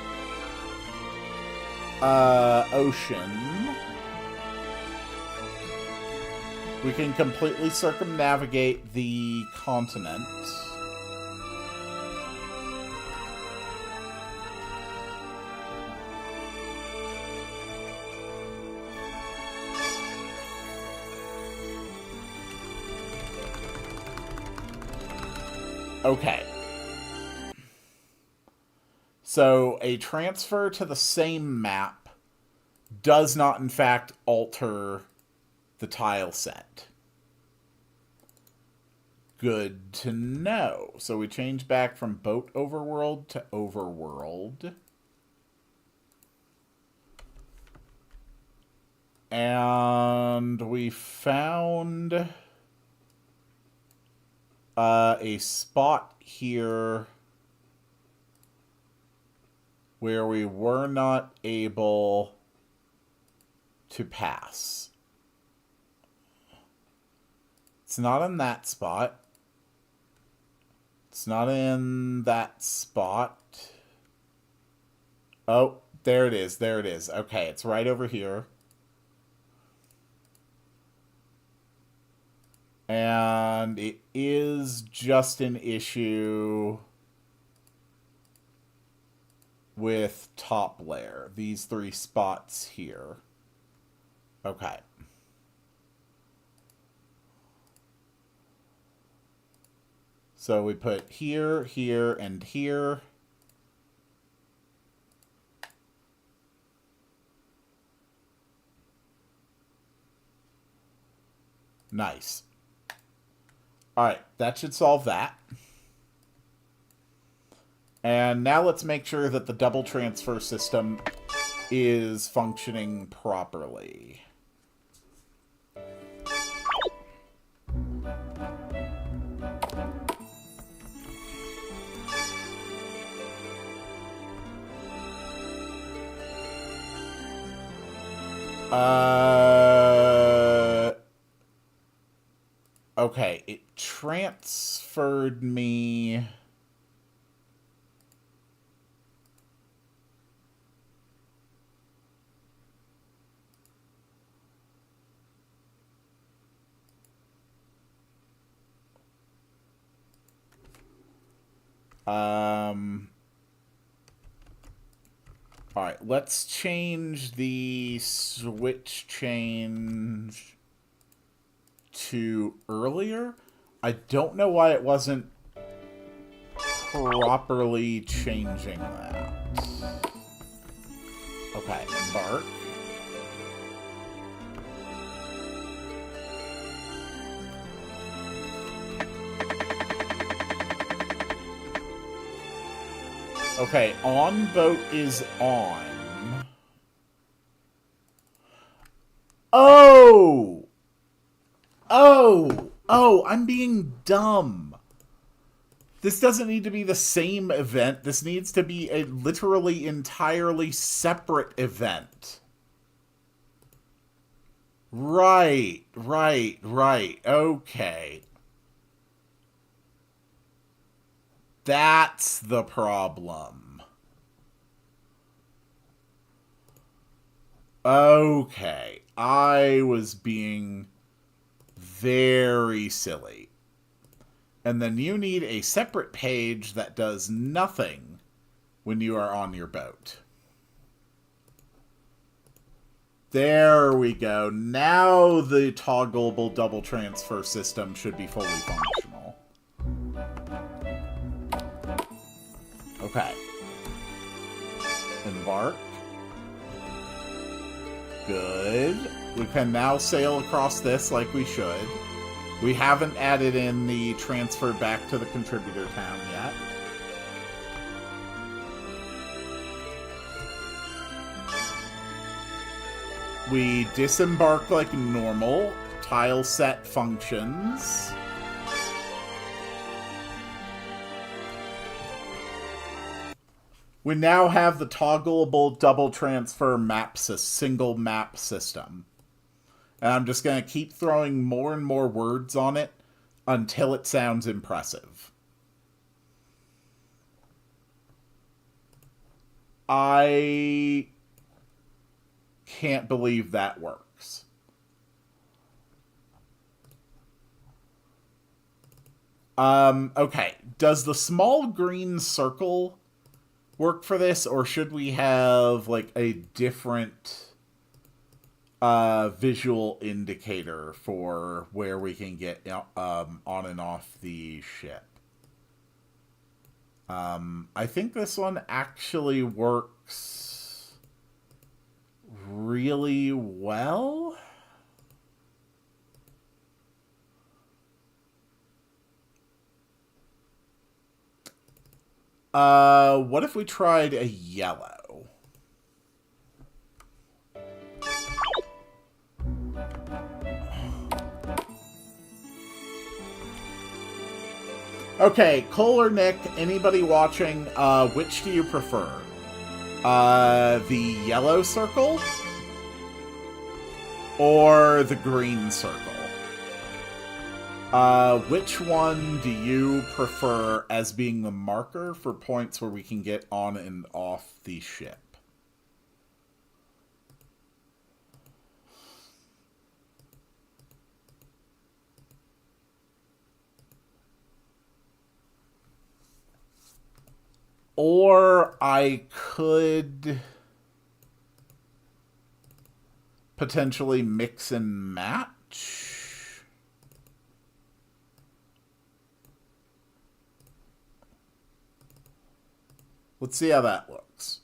ocean. We can completely circumnavigate the continent. Okay. So a transfer to the same map does not, in fact, alter the tile set. Good to know. So we change back from boat overworld to overworld. And we found a spot here where we were not able to pass. It's not in that spot. It's not in that spot. Oh, there it is. There it is. Okay, it's right over here. And it is just an issue with top layer. These 3 spots here. Okay. So we put here, here, and here. Nice. All right, that should solve that. And now let's make sure that the double transfer system is functioning properly. Okay, it transferred me... Alright, let's change the switch change to earlier. I don't know why it wasn't properly changing that. Okay, embark. Okay, on boat is on. Oh! Oh, I'm being dumb. This doesn't need to be the same event. This needs to be a literally entirely separate event. Right. Okay. That's the problem. Okay. I was being very silly. And then you need a separate page that does nothing when you are on your boat. There we go. Now the toggleable double transfer system should be fully functional. Okay. Embark. Good. We can now sail across this like we should. We haven't added in the transfer back to the contributor town yet. We disembark like normal. Tile set functions. We now have the toggleable double transfer single map system. And I'm just going to keep throwing more and more words on it until it sounds impressive. I can't believe that works. Okay. Does the small green circle work for this, or should we have like a different visual indicator for where we can get on and off the ship? I think this one actually works really well. What if we tried a yellow? Okay, Cole or Nick, anybody watching, which do you prefer? The yellow circle? Or the green circle? Which one do you prefer as being the marker for points where we can get on and off the ship? Or I could potentially mix and match. Let's see how that looks.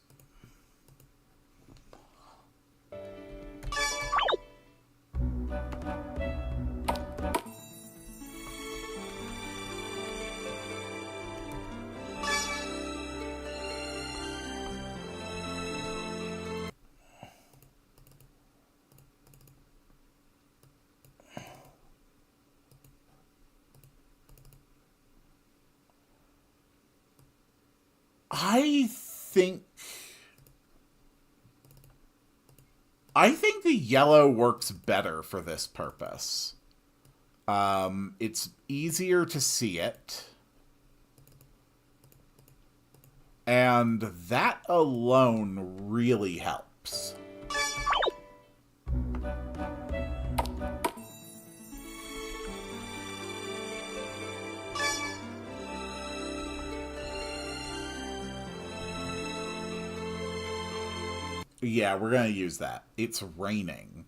I think the yellow works better for this purpose. It's easier to see it. And that alone really helps. Yeah, we're going to use that. It's raining.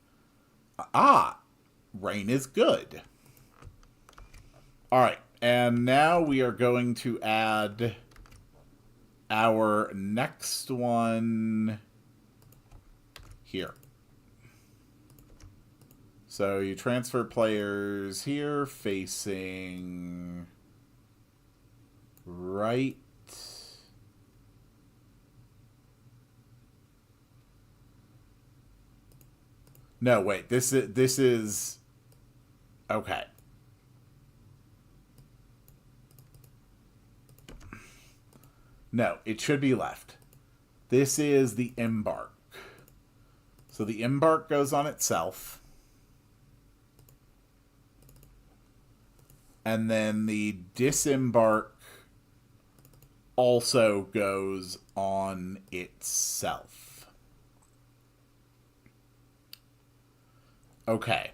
Rain is good. Alright, and now we are going to add our next one here. So you transfer players here facing right. No, wait. This is okay. No, it should be left. This is the embark. So the embark goes on itself. And then the disembark also goes on itself. Okay.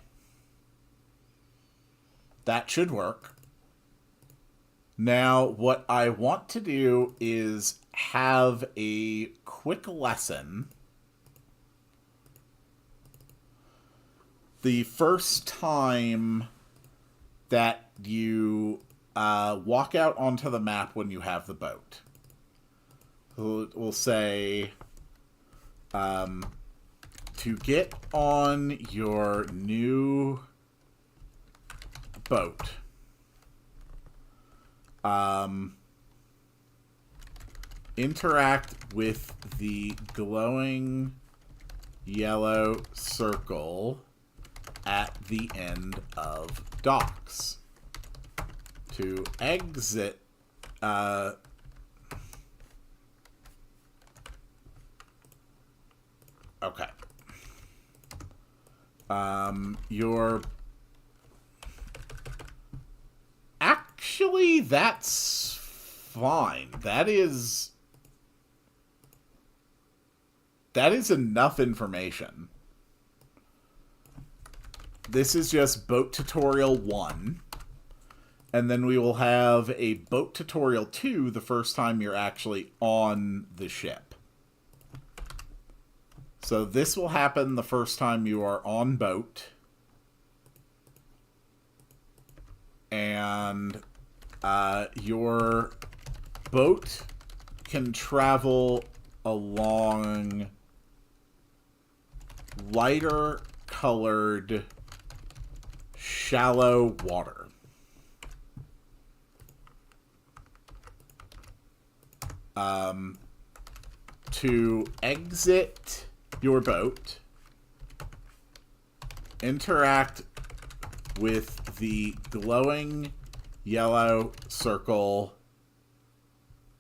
That should work. Now, what I want to do is have a quick lesson. The first time that you walk out onto the map when you have the boat. We'll say, to get on your new boat, interact with the glowing yellow circle at the end of docks. To exit, okay. Your... Actually, that's fine. That is enough information. This is just boat tutorial 1. And then we will have a boat tutorial 2 the first time you're actually on the ship. So this will happen the first time you are on boat. And your boat can travel along lighter colored shallow water. to exit your boat, interact with the glowing yellow circle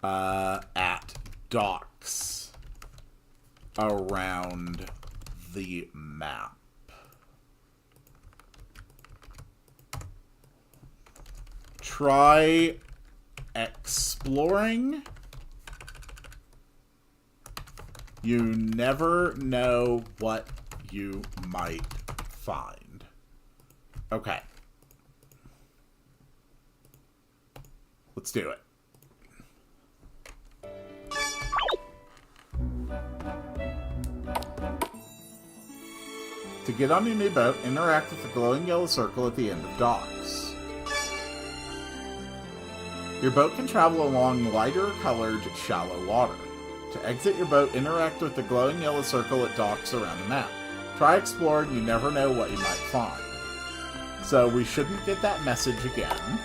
at docks around the map. Try exploring. You never know what you might find. Okay. Let's do it. To get on your new boat, interact with the glowing yellow circle at the end of docks. Your boat can travel along lighter colored shallow water. To exit your boat, interact with the glowing yellow circle at docks around the map. Try exploring, you never know what you might find. So we shouldn't get that message again.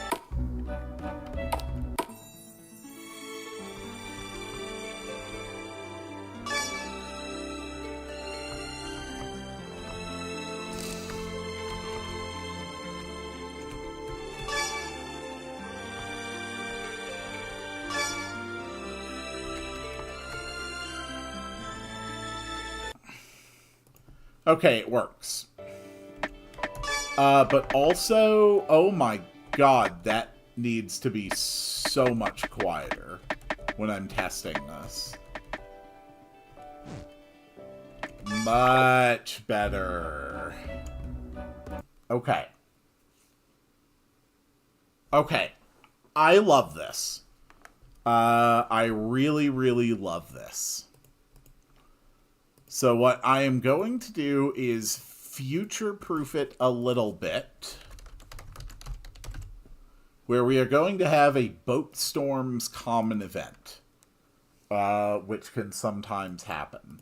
Okay, it works. But also, oh my god, that needs to be so much quieter when I'm testing this. Much better. Okay. Okay. I love this. I really, really love this. So what I am going to do is future-proof it a little bit, where we are going to have a Boat Storms common event, which can sometimes happen.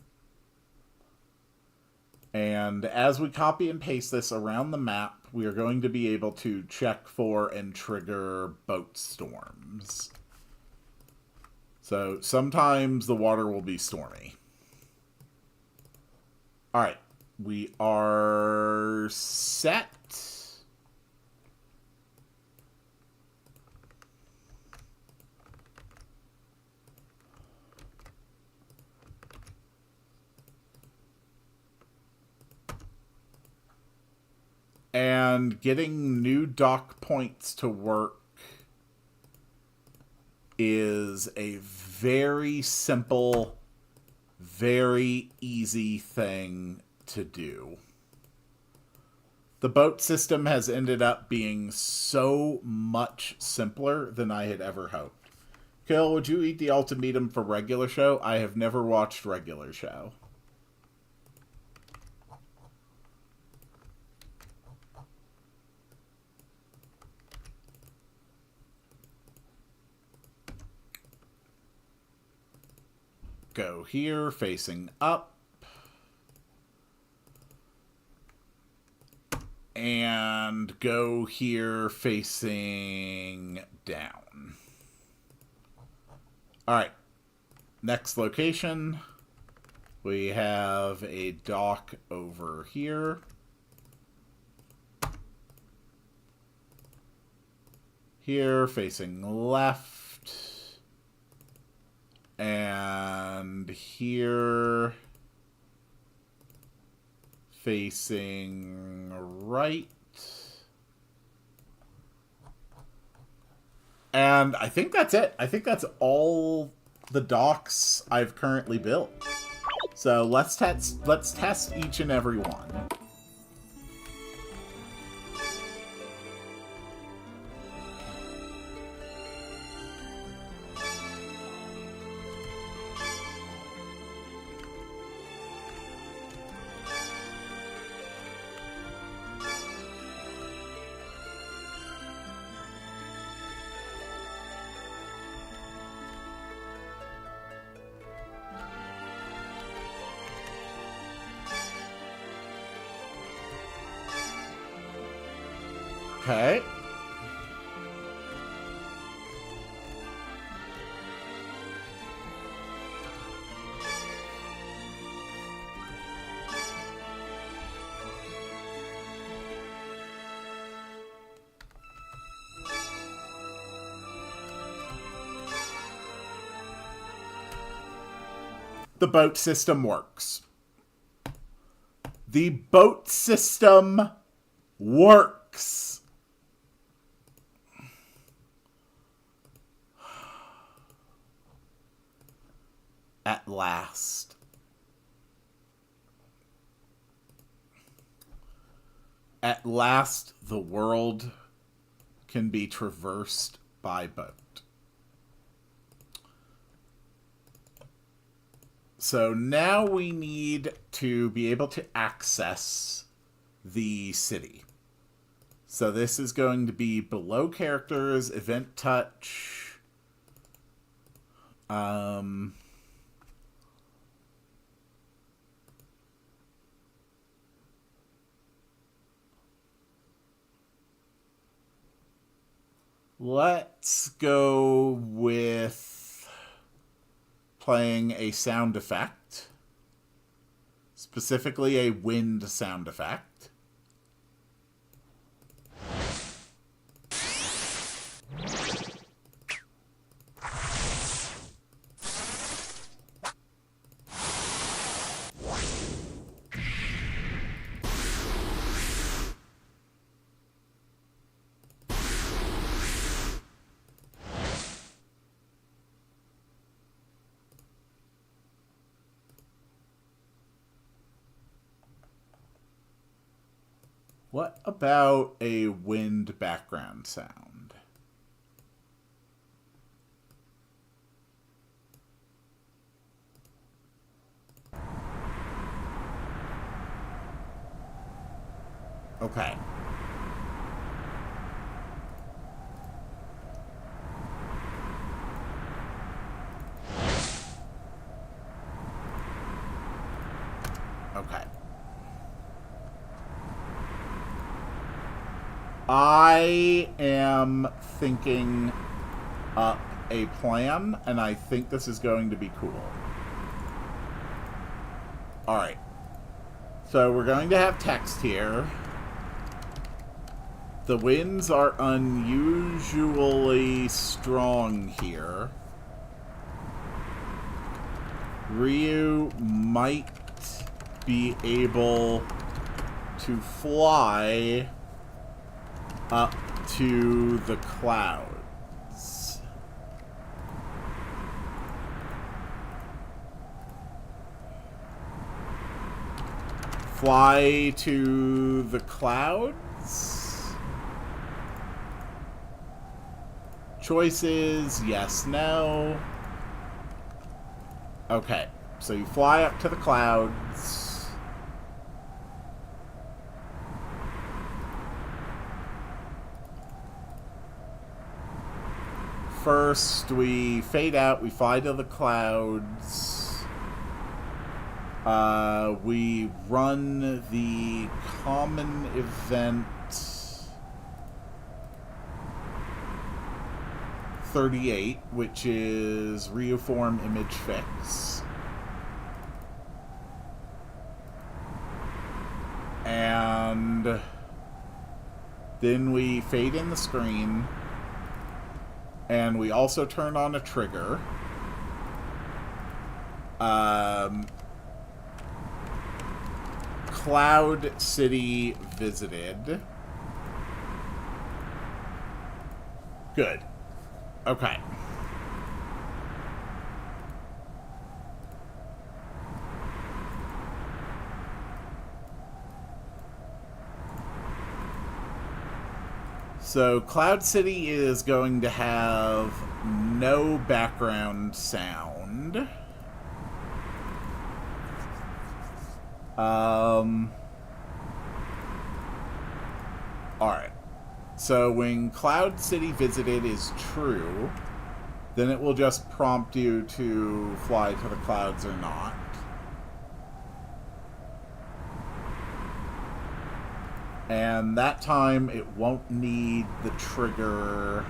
And as we copy and paste this around the map, we are going to be able to check for and trigger boat storms. So sometimes the water will be stormy. Alright, we are set. And getting new dock points to work is a very simple, very easy thing to do. The boat system has ended up being so much simpler than I had ever hoped. Kill, would you eat the ultimatum for regular show? I have never watched regular show. Go here, facing up. And go here, facing down. Alright. Next location. We have a dock over here. Here, facing left. And here, facing right. And I think that's it. I think that's all the docks I've currently built. So let's test each and every one. Okay. the boat system works. The boat system works. At last. At last, the world can be traversed by boat. So now we need to be able to access the city. So this is going to be below characters, event touch. Let's go with playing a sound effect, specifically a wind sound effect. What about a wind background sound? Okay. Okay. I am thinking up a plan, and I think this is going to be cool. Alright. So we're going to have text here. The winds are unusually strong here. Ryu might be able to fly up to the clouds. Fly to the clouds? Choices, yes, no. Okay, so you fly up to the clouds. First, we fade out, we fly to the clouds. We run the common event 38, which is Reoform Image Fix. And then we fade in the screen. And we also turn on a trigger. Cloud City visited. Good. Okay. So Cloud City is going to have no background sound. Alright. So when Cloud City visited is true, then it will just prompt you to fly to the clouds or not. And that time, it won't need the trigger.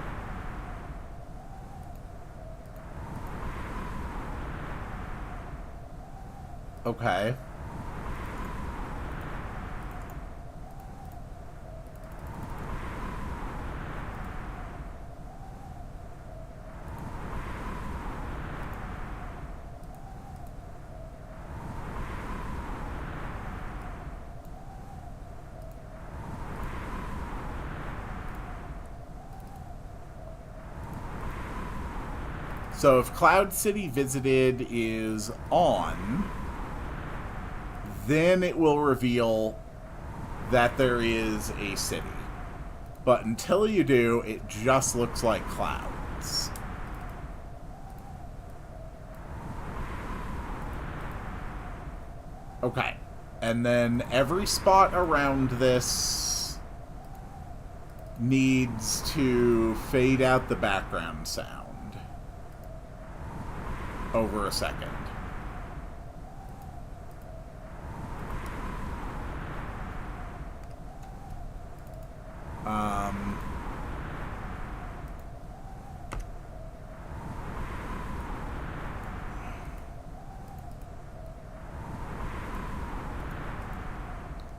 Okay. So if Cloud City Visited is on, then it will reveal that there is a city. But until you do, it just looks like clouds. Okay. And then every spot around this needs to fade out the background sound over a second.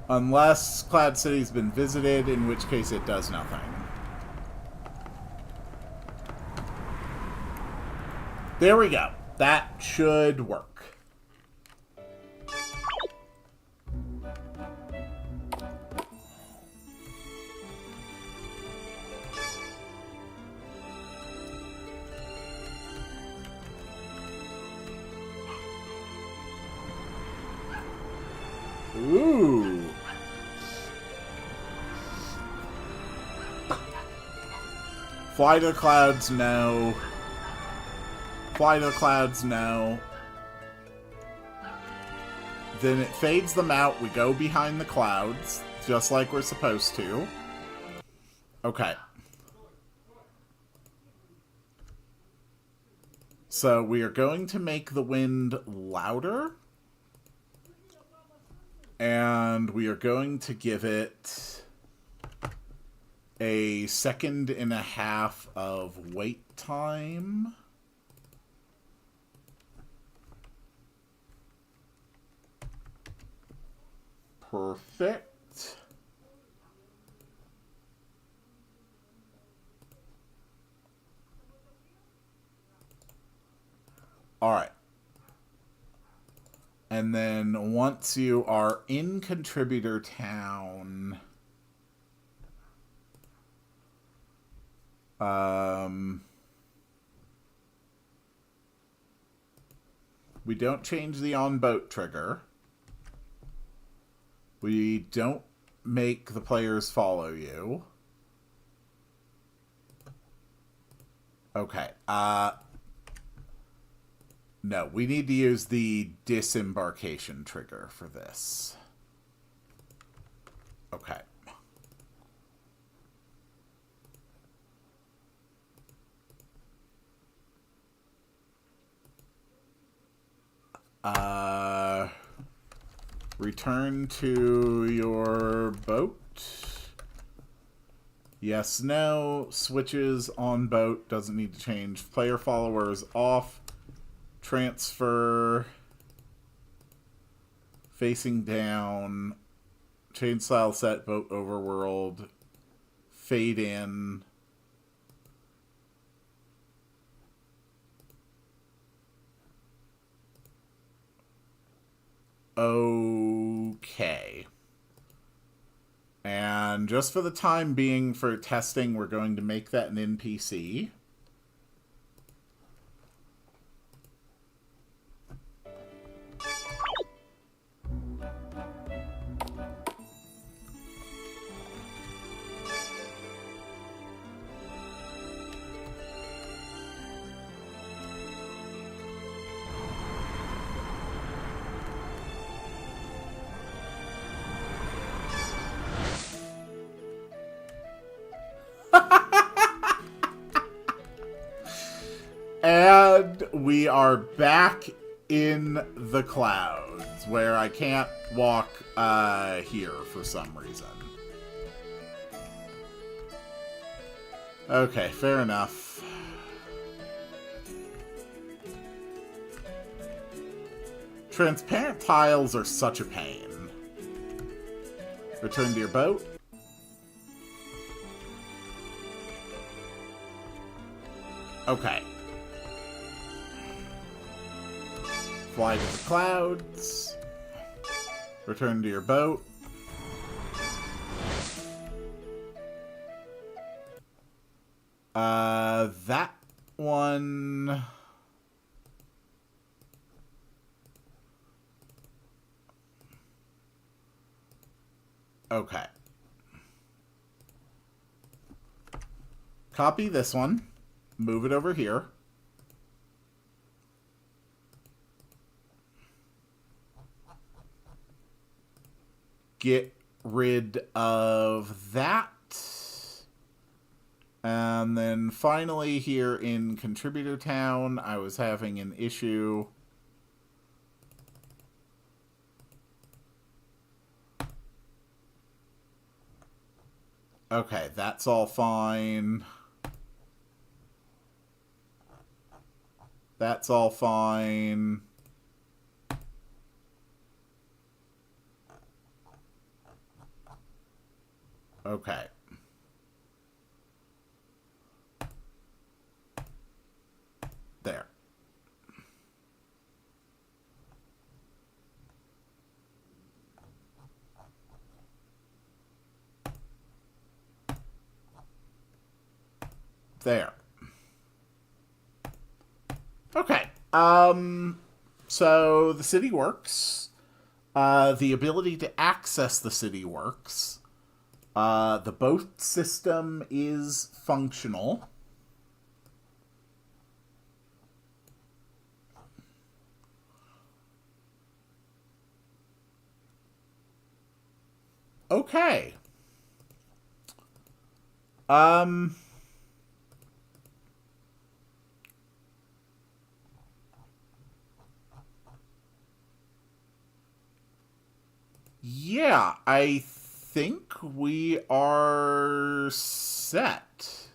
Unless Cloud City's been visited, in which case it does nothing. There we go. That should work. Ooh. Fly to the clouds, no. Fly to the clouds, no. Then it fades them out. We go behind the clouds, just like we're supposed to. Okay. So we are going to make the wind louder. And we are going to give it a 1.5 seconds of wait time. Perfect. All right. And then once you are in Contributor Town, we don't change the on-boat trigger. We don't make the players follow you. Okay. No, we need to use the disembarkation trigger for this. Okay. Return to your boat. Yes, no. Switches on boat. Doesn't need to change. Player followers off. Transfer. Facing down. Chain style set. Boat overworld. Fade in. Okay. And just for the time being, for testing, we're going to make that an NPC. And we are back in the clouds, where I can't walk here for some reason. Okay, fair enough. Transparent tiles are such a pain. Return to your boat. Okay. Fly to the clouds. Return to your boat. That one... Okay. Copy this one. Move it over here. Get rid of that. And then finally here in Contributor Town, I was having an issue. Okay, that's all fine. That's all fine. Okay. There. There. Okay. So the city works. The ability to access the city works. The boat system is functional. Okay. Yeah, I think we are set.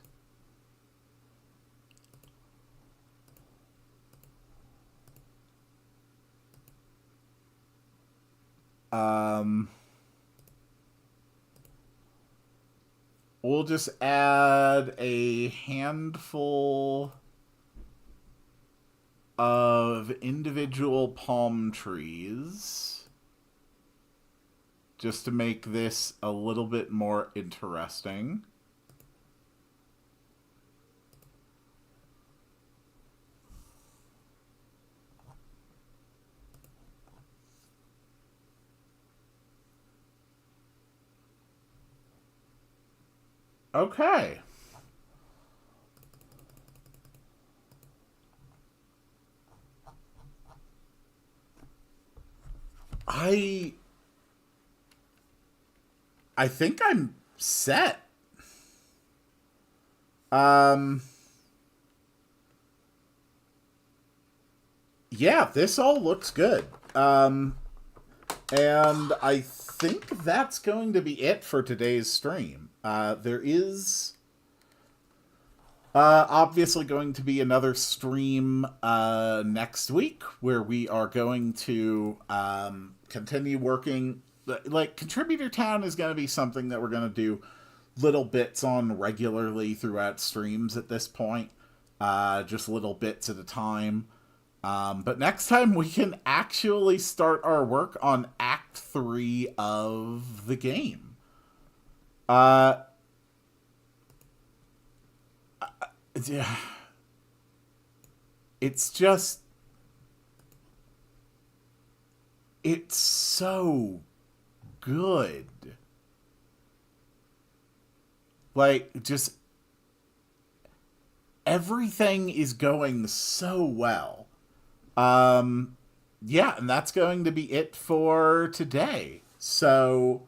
We'll just add a handful of individual palm trees just to make this a little bit more interesting. Okay. I think I'm set. Yeah, this all looks good. And I think that's going to be it for today's stream. There is obviously going to be another stream next week where we are going to continue working. Like, Contributor Town is going to be something that we're going to do little bits on regularly throughout streams at this point. Just little bits at a time. But next time we can actually start our work on Act 3 of the game. Yeah. It's just... It's so good. Like, just... Everything is going so well. Yeah, and that's going to be it for today. So,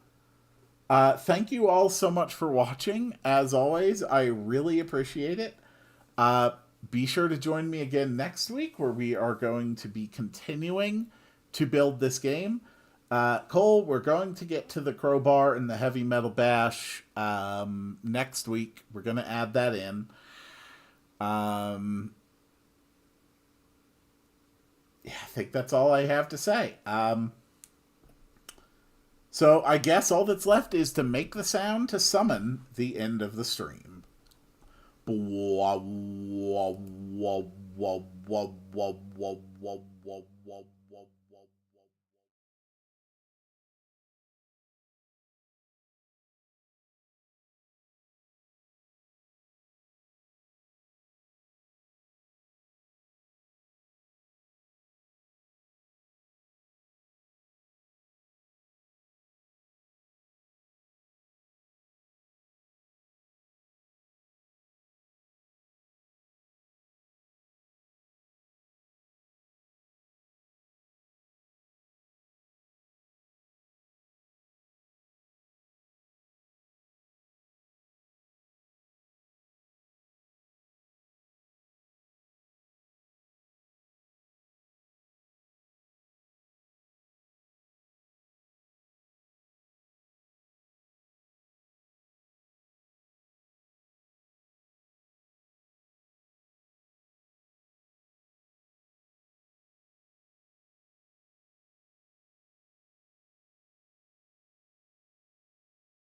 thank you all so much for watching. As always, I really appreciate it. Be sure to join me again next week where we are going to be continuing to build this game. Cole, we're going to get to the crowbar and the heavy metal bash next week. We're going to add that in. Yeah, I think that's all I have to say. So I guess all that's left is to make the sound to summon the end of the stream. Blah, blah, blah, blah, blah, blah, blah, blah, blah, blah.